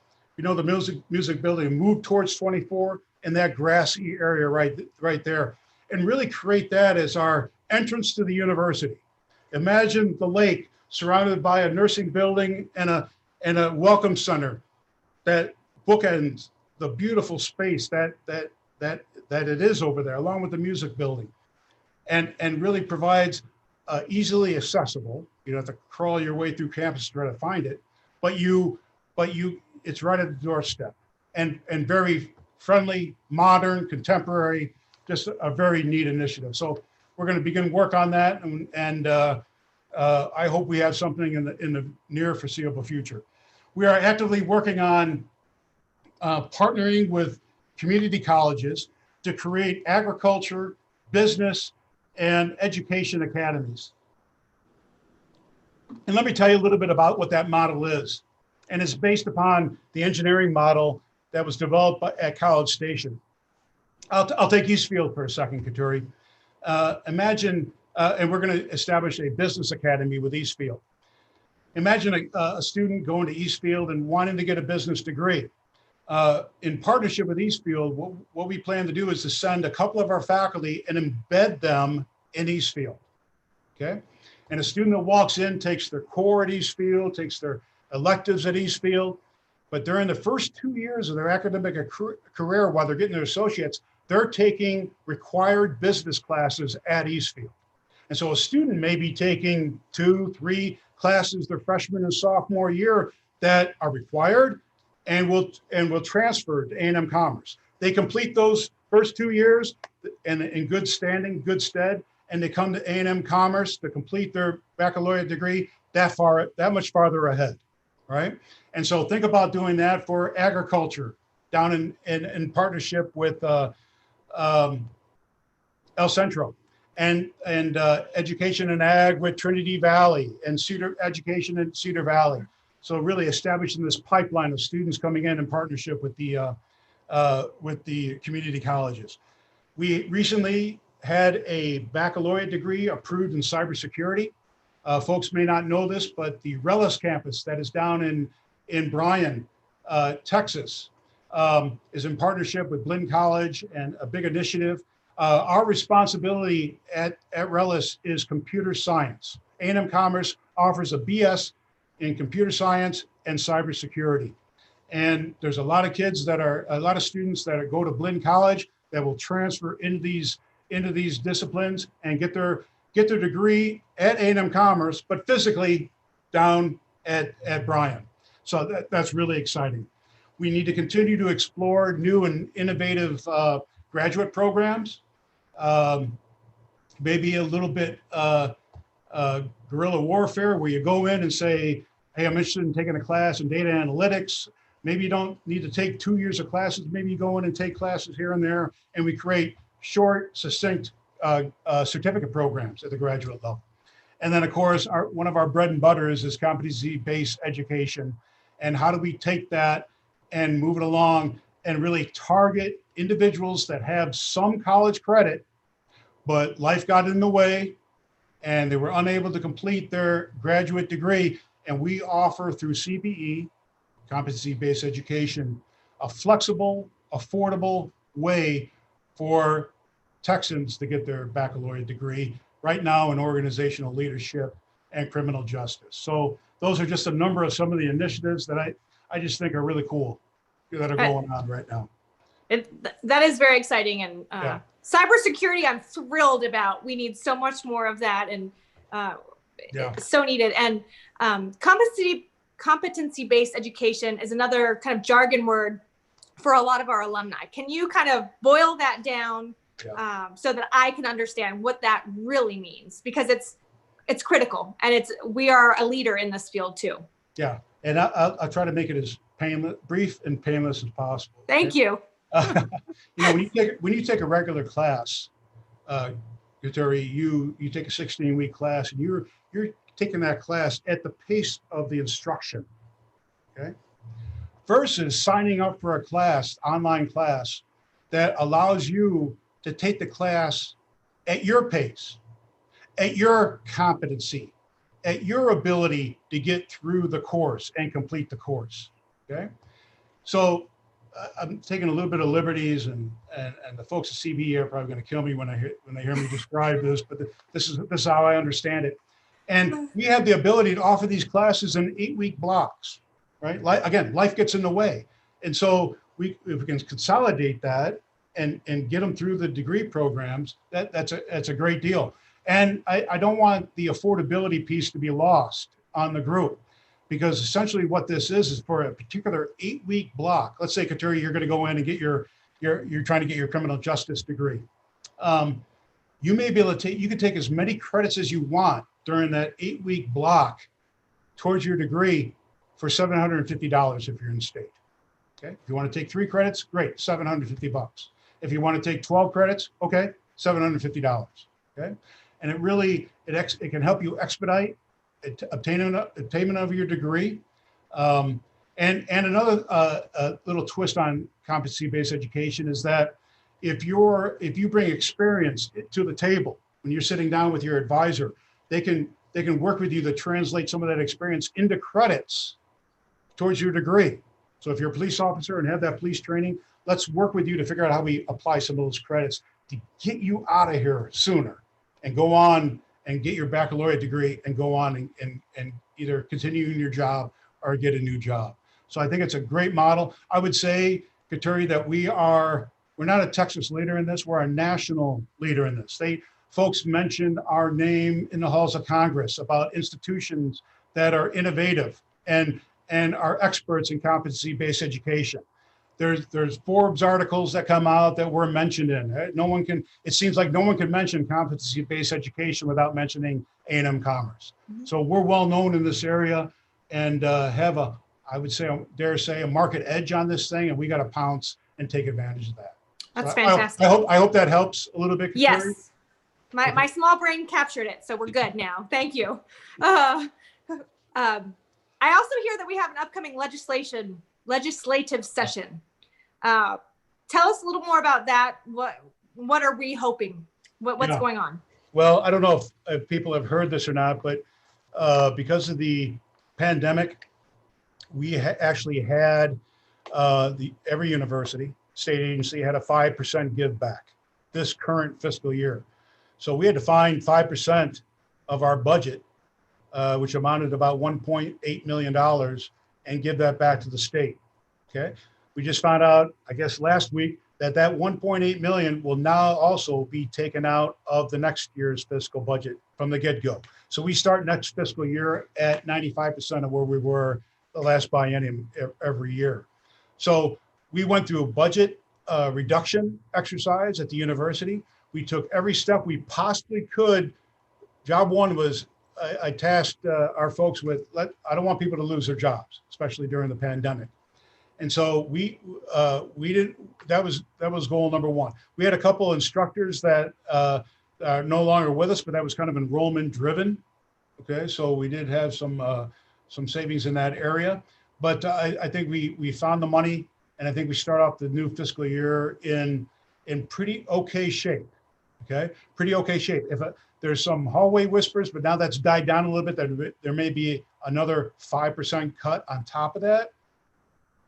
music building, move towards 24 in that grassy area right there, and really create that as our entrance to the university. Imagine the lake surrounded by a nursing building and a welcome center that bookends the beautiful space that it is over there, along with the music building, and really provides easily accessible. You don't have to crawl your way through campus to try to find it, but it's right at the doorstep, and very friendly, modern, contemporary, just a very neat initiative. So we're going to begin work on that, and I hope we have something in the near foreseeable future. We are actively working on partnering with community colleges to create agriculture, business, and education academies. And let me tell you a little bit about what that model is. And it's based upon the engineering model that was developed at College Station. I'll take Eastfield for a second, Katuri. Imagine, and we're going to establish a business academy with Eastfield. imagine a student going to Eastfield and wanting to get a business degree. In partnership with Eastfield, what we plan to do is to send a couple of our faculty and embed them in Eastfield, okay? And a student that walks in takes their core at Eastfield, takes their electives at Eastfield, but during the first 2 years of their academic career, while they're getting their associates, they're taking required business classes at Eastfield. And so a student may be taking 2, 3 classes their freshman and sophomore year that are required and will transfer to A&M Commerce. They complete those first 2 years in good standing, good stead, and they come to A&M Commerce to complete their baccalaureate degree that much farther ahead, right? And so think about doing that for agriculture down in partnership with El Centro, and education in ag with Trinity Valley and education in Cedar Valley. So really establishing this pipeline of students coming in partnership with the community colleges. We recently had a baccalaureate degree approved in cybersecurity. Folks may not know this, but the Rellis campus that is down in Bryan, Texas, is in partnership with Blinn College and a big initiative. Our responsibility at Rellis is computer science. A&M Commerce offers a BS in computer science and cybersecurity. And there's a lot of students that go to Blinn College that will transfer into these disciplines and get their degree at A&M Commerce, but physically down at Bryan. So that's really exciting. We need to continue to explore new and innovative graduate programs. Maybe a little bit guerrilla warfare where you go in and say, hey, I'm interested in taking a class in data analytics. Maybe you don't need to take 2 years of classes. Maybe you go in and take classes here and there, and we create short, succinct certificate programs at the graduate level. And then, of course, one of our bread and butters is competency-based education. And how do we take that and move it along and really target individuals that have some college credit, but life got in the way and they were unable to complete their graduate degree. And we offer through CBE, competency-based education, a flexible, affordable way for Texans to get their baccalaureate degree right now in organizational leadership and criminal justice. So those are just a number of some of the initiatives that I just think are really cool that are going on right now. That is very exciting. And Yeah. Cybersecurity, I'm thrilled about. We need so much more of that, and so needed. And competency-based education is another kind of jargon word for a lot of our alumni. Can you kind of boil that down so that I can understand what that really means? Because it's critical, and we are a leader in this field too. Yeah, and I'll try to make it as brief and painless as possible. Thank you. When you take a regular class, Guturi, you take a 16-week class, and you're taking that class at the pace of the instruction, okay? Versus signing up for a class, online class, that allows you to take the class at your pace, at your competency, at your ability to get through the course and complete the course, okay? So I'm taking a little bit of liberties, and the folks at CBE are probably going to kill me when they hear me describe this, but this is how I understand it. And we have the ability to offer these classes in 8-week blocks, right? Again, life gets in the way. And so if we can consolidate that and get them through the degree programs, that's a great deal. And I don't want the affordability piece to be lost on the group, because essentially what this is for a particular 8-week block. Let's say, Kateri, you're going to go in and get you're trying to get your criminal justice degree. You may be able to you can take as many credits as you want during that 8-week block towards your degree for $750 if you're in state. Okay. If you want to take 3 credits, great, $750. If you want to take 12 credits, okay, $750. Okay. And it can help you expedite attainment of your degree. And another little twist on competency-based education is that if you bring experience to the table when you're sitting down with your advisor, they can they can work with you to translate some of that experience into credits towards your degree. So if you're a police officer and have that police training, let's work with you to figure out how we apply some of those credits to get you out of here sooner and go on and get your baccalaureate degree and go on and either continue in your job or get a new job. So I think it's a great model. I would say, Katuri, that we're not a Texas leader in this, we're a national leader in this. Folks mentioned our name in the halls of Congress about institutions that are innovative and are experts in competency-based education. There's Forbes articles that come out that we're mentioned in. It seems like no one can mention competency-based education without mentioning A&M Commerce. Mm-hmm. So we're well known in this area and have I would say, dare say, a market edge on this thing, and we got to pounce and take advantage of that. That's fantastic. I hope that helps a little bit, Katuri. Yes. My small brain captured it, so we're good now. Thank you. I also hear that we have an upcoming legislative session. Tell us a little more about that. What are we hoping? What's going on? Well, I don't know if people have heard this or not, but because of the pandemic, we actually had every university, state agency had a 5% give back this current fiscal year. So we had to find 5% of our budget, which amounted to about $1.8 million, and give that back to the state. Okay. We just found out, I guess last week, that 1.8 million will now also be taken out of the next year's fiscal budget from the get-go. So we start next fiscal year at 95% of where we were the last biennium every year. So we went through a budget reduction exercise at the university. We took every step we possibly could. Job one was I tasked our folks with, I don't want people to lose their jobs, especially during the pandemic. And so we didn't, that was goal number one. We had a couple of instructors that are no longer with us, but that was kind of enrollment driven. Okay, so we did have some savings in that area, but I think we found the money, and I think we start off the new fiscal year in pretty okay shape. Okay, pretty okay shape. If there's some hallway whispers, but now that's died down a little bit, there may be another 5% cut on top of that.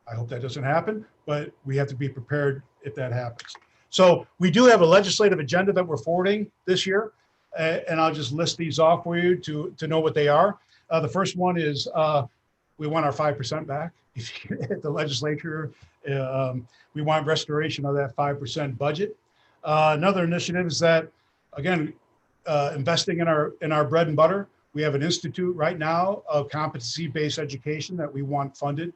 I hope that doesn't happen, but we have to be prepared if that happens. So we do have a legislative agenda that we're forwarding this year, and I'll just list these off for you to know what they are. The first one is we want our 5% back. If you hit the legislature, we want restoration of that 5% budget. Another initiative is that, again, investing in our bread and butter. We have an institute right now of competency-based education that we want funded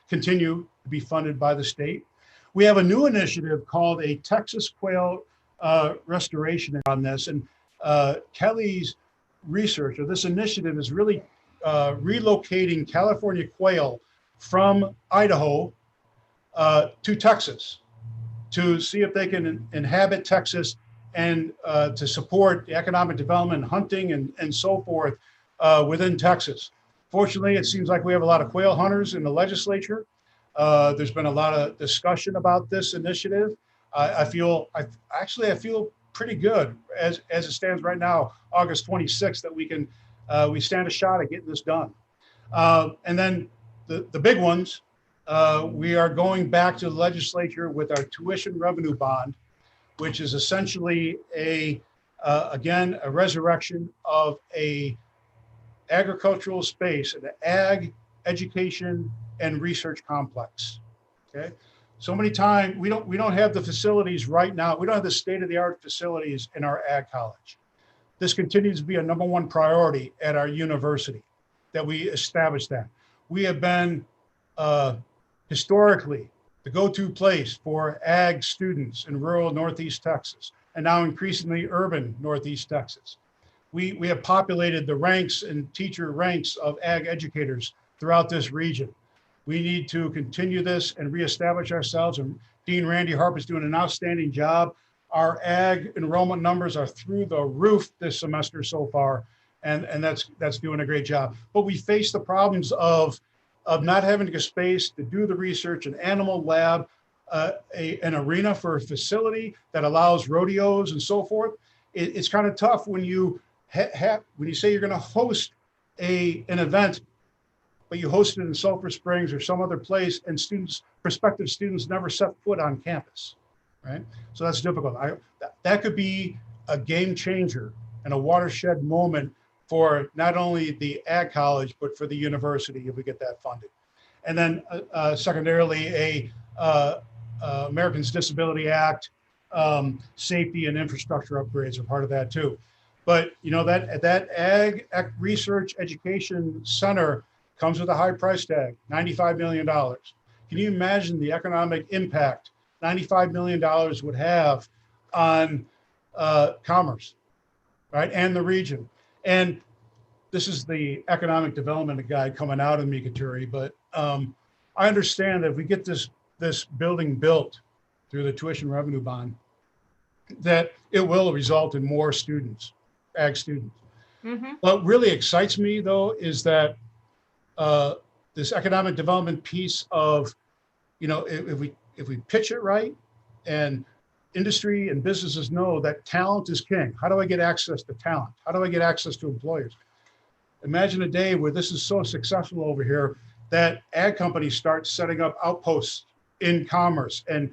continue to be funded by the state. We have a new initiative called a Texas Quail Restoration on this. And Kelly's research, or this initiative, is really relocating California quail from Idaho to Texas to see if they can inhabit Texas and to support the economic development, hunting, and so forth within Texas. Fortunately, it seems like we have a lot of quail hunters in the legislature. There's been a lot of discussion about this initiative. I feel pretty good as it stands right now, August 26th, that we stand a shot at getting this done. And then the big ones, we are going back to the legislature with our tuition revenue bond, which is essentially again, a resurrection of a agricultural space, an ag education and research complex. Okay, so many times we don't have the facilities right now. We don't have the state-of-the-art facilities in our ag college. This continues to be a number one priority at our university, that we establish that. We have been historically the go-to place for ag students in rural Northeast Texas, and now increasingly urban Northeast Texas. We have populated the ranks and teacher ranks of ag educators throughout this region. We need to continue this and reestablish ourselves, and Dean Randy Harp is doing an outstanding job. Our ag enrollment numbers are through the roof this semester so far, and that's doing a great job. But we face the problems of not having a space to do the research, an animal lab, an arena for a facility that allows rodeos and so forth. It's kind of tough when you when you say you're going to host an event, but you host it in Sulphur Springs or some other place, and prospective students never set foot on campus, right? So that's difficult. That could be a game changer and a watershed moment for not only the ag college, but for the university if we get that funded. And then secondarily, Americans Disability Act, safety and infrastructure upgrades are part of that too. But you know, that ag research education center comes with a high price tag, $95 million. Can you imagine the economic impact $95 million would have on commerce, right? And the region. And this is the economic development guy coming out of me, Kateri, but I understand that if we get this building built through the tuition revenue bond, that it will result in more students, ag students. Mm-hmm. What really excites me though is that this economic development piece of, you know, if we pitch it right, and industry and businesses know that talent is king. How do I get access to talent? How do I get access to employers? Imagine a day where this is so successful over here that ag companies start setting up outposts in commerce and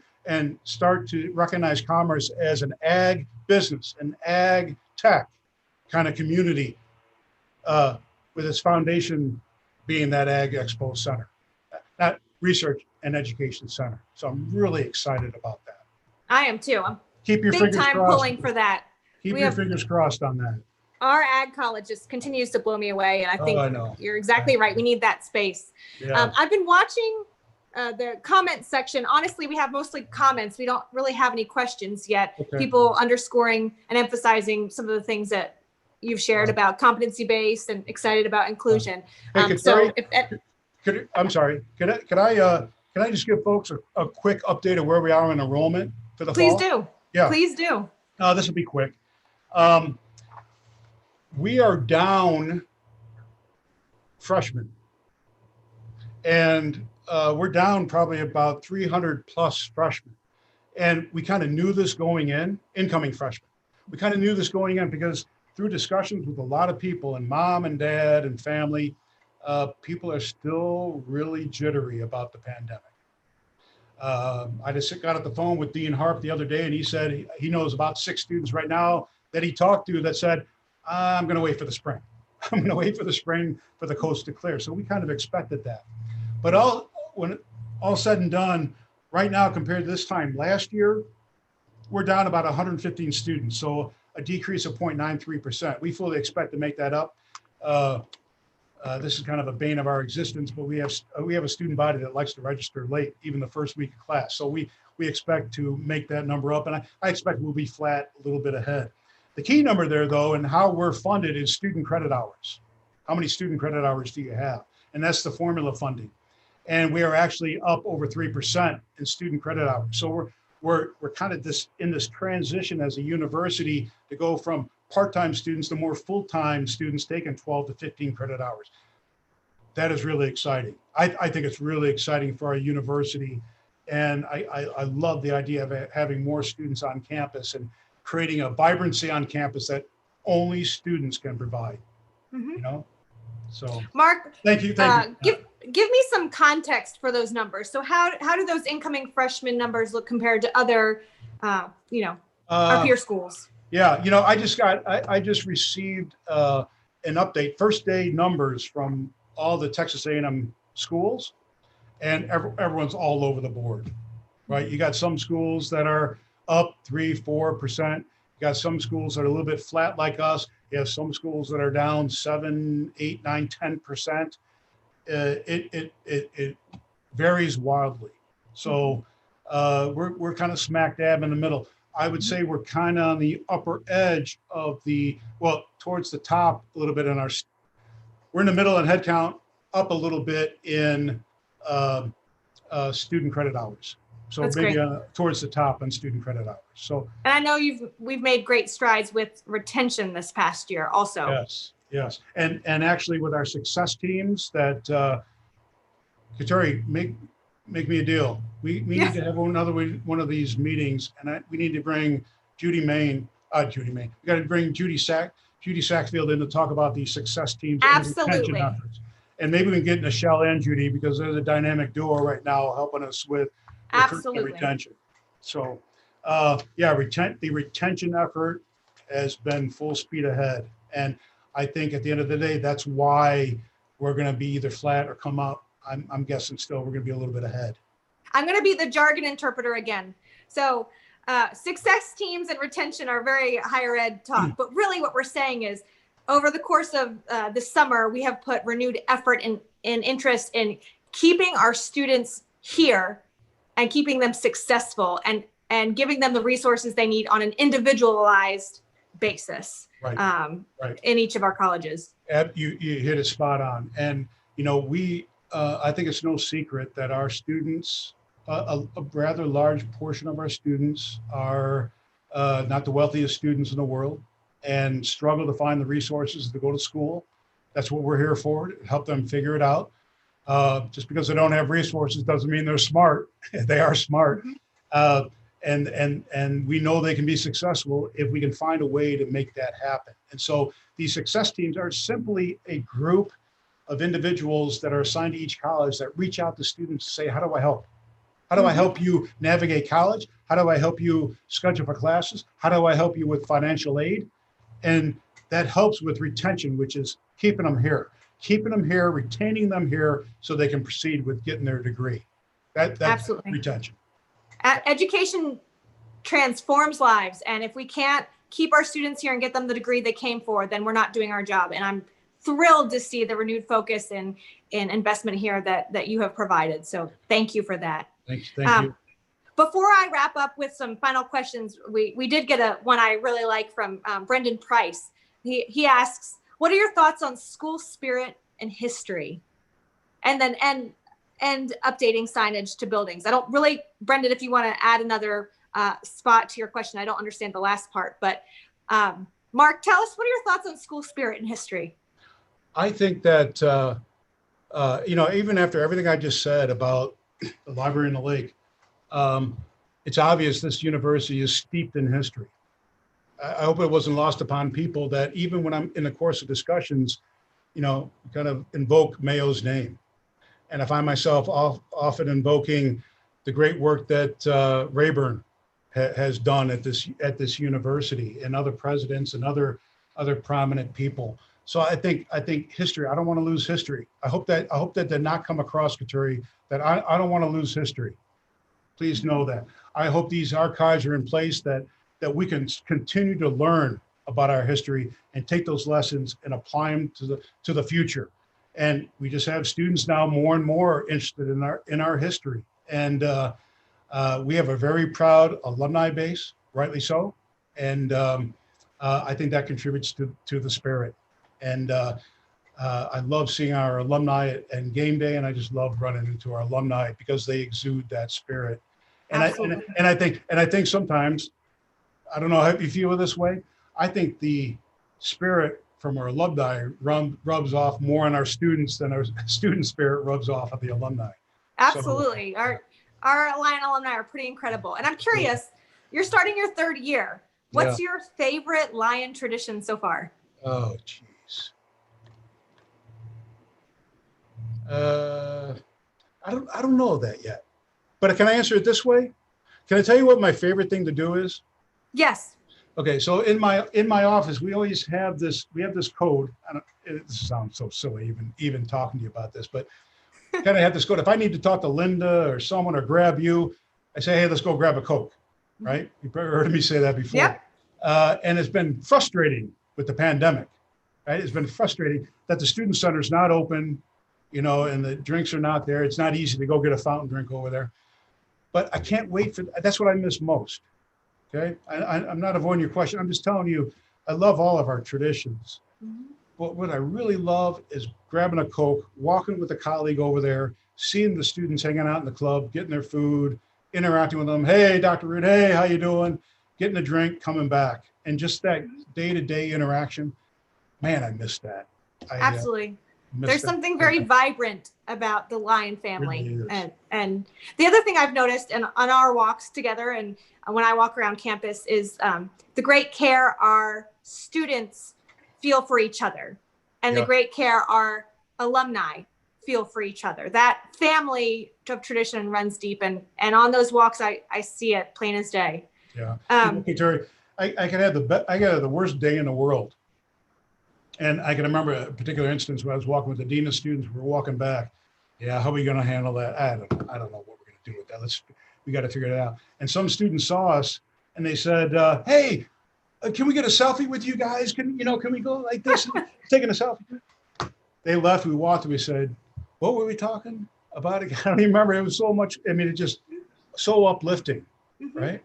start to recognize commerce as an ag business, an ag tech kind of community, with its foundation being that Ag Expo Center, that research and education center. So I'm really excited about that. I am too. I'm Keep your big fingers time crossed. pulling for that. Keep your fingers crossed on that. Our ag college just continues to blow me away. And I think I know. You're exactly right. We need that space. Yeah. I've been watching the comment section. Honestly, we have mostly comments. We don't really have any questions yet. Okay. People underscoring and emphasizing some of the things that you've shared about competency-based and excited about inclusion. Hey, So I'm sorry. Can I just give folks a quick update of where we are in enrollment for the please fall? do. Yeah. Please do. This will be quick. We are down freshmen, and we're down probably about 300 plus freshmen. And we kind of knew this going in, incoming freshmen. We kind of knew this going in because through discussions with a lot of people and mom and dad and family, people are still really jittery about the pandemic. I just got off the phone with Dean Harp the other day, and he said he knows about 6 students right now that he talked to that said, I'm going to wait for the spring. I'm going to wait for the spring for the coast to clear. So we kind of expected that. But when all said and done, right now compared to this time last year, we're down about 115 students. So a decrease of 0.93%. We fully expect to make that up. This is kind of a bane of our existence, but we have a student body that likes to register late, even the first week of class. So we expect to make that number up, and I expect we'll be flat a little bit ahead. The key number there, though, and how we're funded is student credit hours. How many student credit hours do you have? And that's the formula funding. And we are actually up over 3% in student credit hours. So we're kind of in this transition as a university to go from part-time students to more full-time students taking 12 to 15 credit hours. That is really exciting. I think it's really exciting for our university. And I love the idea of having more students on campus and creating a vibrancy on campus that only students can provide. Mm-hmm. You know? So Mark, thank you. Give me some context for those numbers. So how do those incoming freshman numbers look compared to other, our peer schools? Yeah, I just received an update, first day numbers from all the Texas A&M schools, and everyone's all over the board, right? You got some schools that are up 3-4%. You got some schools that are a little bit flat like us. You have some schools that are down 7, 8, 9, 10%. It varies wildly. So we're kind of smack dab in the middle. I would say we're kind of on the upper edge of towards the top a little bit we're in the middle in headcount, up a little bit in student creddet hours. So that's maybe great. Towards the top on student credit hours. So, and I know we've made great strides with retention this past year also. Yes. And actually with our success teams that, Kateri, make me a deal. We need to have another one of these meetings, and we need to bring Judy Main. We got to bring Judy Judy Sackfield in to talk about these success teams and retention Absolutely. efforts. And maybe we can get Michelle and Judy because they're the dynamic duo right now helping us with recruitment and Absolutely. retention. So yeah, the retention effort has been full speed ahead. And I think at the end of the day, that's why we're going to be either flat or come up. I'm guessing still we're going to be a little bit ahead. I'm going to be the jargon interpreter again. So success teams and retention are very higher ed talk, but really what we're saying is over the course of this summer, we have put renewed effort and interest in keeping our students here and keeping them successful and giving them the resources they need on an individualized basis. Right. Right. In each of our colleges. You hit it spot on. And, you know, I think it's no secret that our students, a rather large portion of our students are not the wealthiest students in the world and struggle to find the resources to go to school. That's what we're here for, to help them figure it out. Just because they don't have resources doesn't mean they're smart. They are smart. Mm-hmm. And we know they can be successful if we can find a way to make that happen. And so these success teams are simply a group of individuals that are assigned to each college that reach out to students to say, how do I help? How do I help you navigate college? How do I help you schedule for classes? How do I help you with financial aid? And that helps with retention, which is keeping them here, retaining them here so they can proceed with getting their degree. That's absolutely retention. Education transforms lives. And if we can't keep our students here and get them the degree they came for, then we're not doing our job. And I'm thrilled to see the renewed focus and investment here that you have provided. So thank you for that. Thank you. Before I wrap up with some final questions, we did get one I really like from Brendan Price. He asks, what are your thoughts on school spirit and history? And then, and updating signage to buildings. I don't really, Brendan, if you want to add another spot to your question, I don't understand the last part, but Mark, tell us, what are your thoughts on school spirit and history? I think that, you know, even after everything I just said about the library and the lake, it's obvious this university is steeped in history. I hope it wasn't lost upon people that even when I'm in the course of discussions, you know, kind of invoke Mayo's name. And I find myself often invoking the great work that Rayburn has done at this university, and other presidents and other prominent people. So I think history. I don't want to lose history. I hope that did not come across, Kateri, that I don't want to lose history. Please know that. I hope these archives are in place that we can continue to learn about our history and take those lessons and apply them to the future. And we just have students now more and more interested in our history. And we have a very proud alumni base, rightly so. And I think that contributes to the spirit. And I love seeing our alumni and game day, and I just love running into our alumni because they exude that spirit. And I think sometimes, I don't know how you feel this way, I think the spirit from our alumni rubs off more on our students than our student spirit rubs off of the alumni. Absolutely. So, our Lion alumni are pretty incredible. And I'm curious, you're starting your third year. What's your favorite Lion tradition so far? Oh, geez. I don't know that yet. But can I answer it this way? Can I tell you what my favorite thing to do is? Yes. Okay, so in my office, we always have this code. It sounds so silly even talking to you about this, but kind of have this code. If I need to talk to Linda or someone or grab you, I say, hey, let's go grab a Coke, right? You've probably heard me say that before. Yep. And it's been frustrating with the pandemic, right? It's been frustrating that the student center is not open, you know, and the drinks are not there. It's not easy to go get a fountain drink over there. But I can't wait that's what I miss most. Okay, I'm not avoiding your question. I'm just telling you, I love all of our traditions. Mm-hmm. But what I really love is grabbing a Coke, walking with a colleague over there, seeing the students hanging out in the club, getting their food, interacting with them. Hey, Dr. Rudin, hey, how you doing? Getting a drink, coming back. And just that day-to-day interaction, man, I miss that. Absolutely. There's something very vibrant about the Lion family. Really and the other thing I've noticed on our walks together and when I walk around campus is the great care our students feel for each other, and the Yeah. great care our alumni feel for each other. That family of tradition runs deep, and on those walks, I see it plain as day. Yeah. Okay, Terry, I could have I got the worst day in the world. And I can remember a particular instance where I was walking with the dean of students. We were walking back. Yeah, how are we going to handle that? I don't know what we're going to do with that. We got to figure it out. And some students saw us and they said, "Hey, can we get a selfie with you guys? Can we go like this, taking a selfie?" They left. We walked. And we said, "What were we talking about?" I don't even remember. It was so much. I mean, it just so uplifting, right?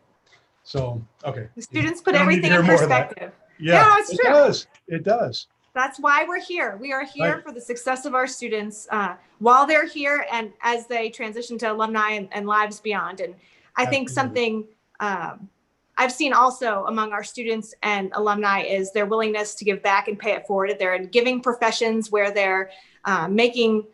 So okay. The students put I don't need to everything in hear more of that. perspective. Yeah, No, it's it true. does. It does. That's why we're here. We are here Right. for the success of our students while they're here and as they transition to alumni and lives beyond. And I think something I've seen also among our students and alumni is their willingness to give back and pay it forward. They're in giving professions where they're making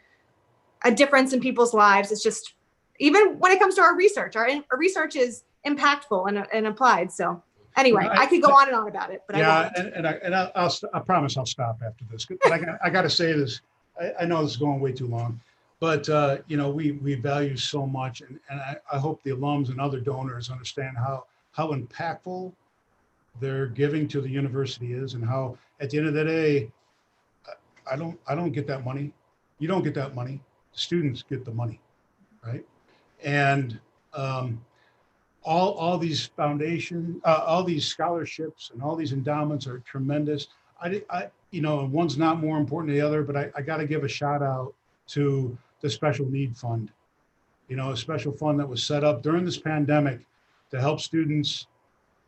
a difference in people's lives. It's just, even when it comes to our research research is impactful and applied. So anyway, I could go on and on about it, but yeah, I won't. I promise I'll stop after this. But I got to say this. I know this is going way too long, but we value so much, and I hope the alums and other donors understand how impactful their giving to the university is, and how at the end of the day, I don't get that money. You don't get that money. Students get the money, right? And all these foundation, all these scholarships and all these endowments are tremendous. And one's not more important than the other, but I got to give a shout out to the special need fund, a special fund that was set up during this pandemic to help students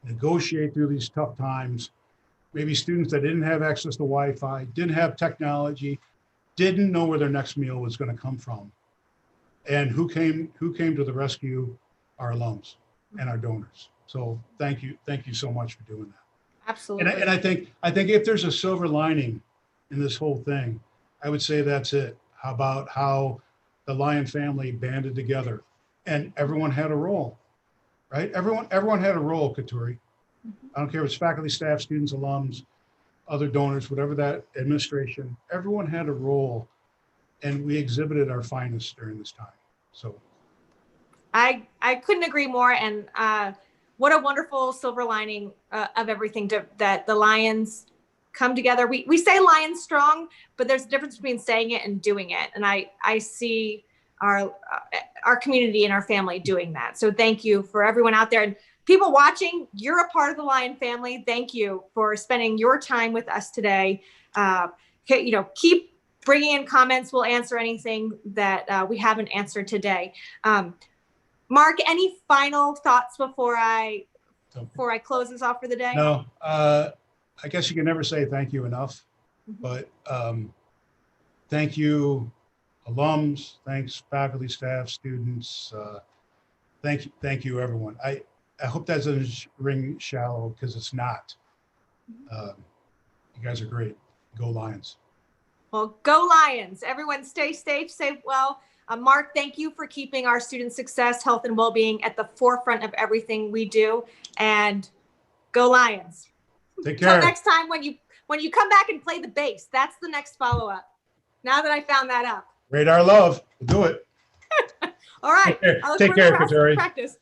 negotiate through these tough times. Maybe students that didn't have access to Wi-Fi, didn't have technology, didn't know where their next meal was going to come from. And who came to the rescue? Our alums and our donors. So thank you so much for doing that. Absolutely. And I think if there's a silver lining in this whole thing, I would say that's it. How about how the Lion family banded together and everyone had a role, right? Everyone had a role, Katuri. I don't care if it's faculty, staff, students, alums, other donors, whatever that administration, everyone had a role, and we exhibited our finest during this time. So I couldn't agree more. And what a wonderful silver lining of everything that the Lions come together. We say Lions strong, but there's a difference between saying it and doing it. And I see our community and our family doing that. So thank you for everyone out there. And people watching, you're a part of the Lion family. Thank you for spending your time with us today. Keep bringing in comments. We'll answer anything that we haven't answered today. Mark, any final thoughts before I close this off for the day? No, I guess you can never say thank you enough, but thank you, alums, thanks faculty, staff, students. Thank you, everyone. I hope that doesn't ring shallow, because it's not. You guys are great. Go Lions. Well, go Lions. Everyone stay safe, stay well. Mark, thank you for keeping our student success, health, and well-being at the forefront of everything we do. And go Lions. Take care. Until next time, when you come back and play the bass, that's the next follow-up. Now that I found that out. Radar love. We'll do it. All right. Take care, Katuri. Practice.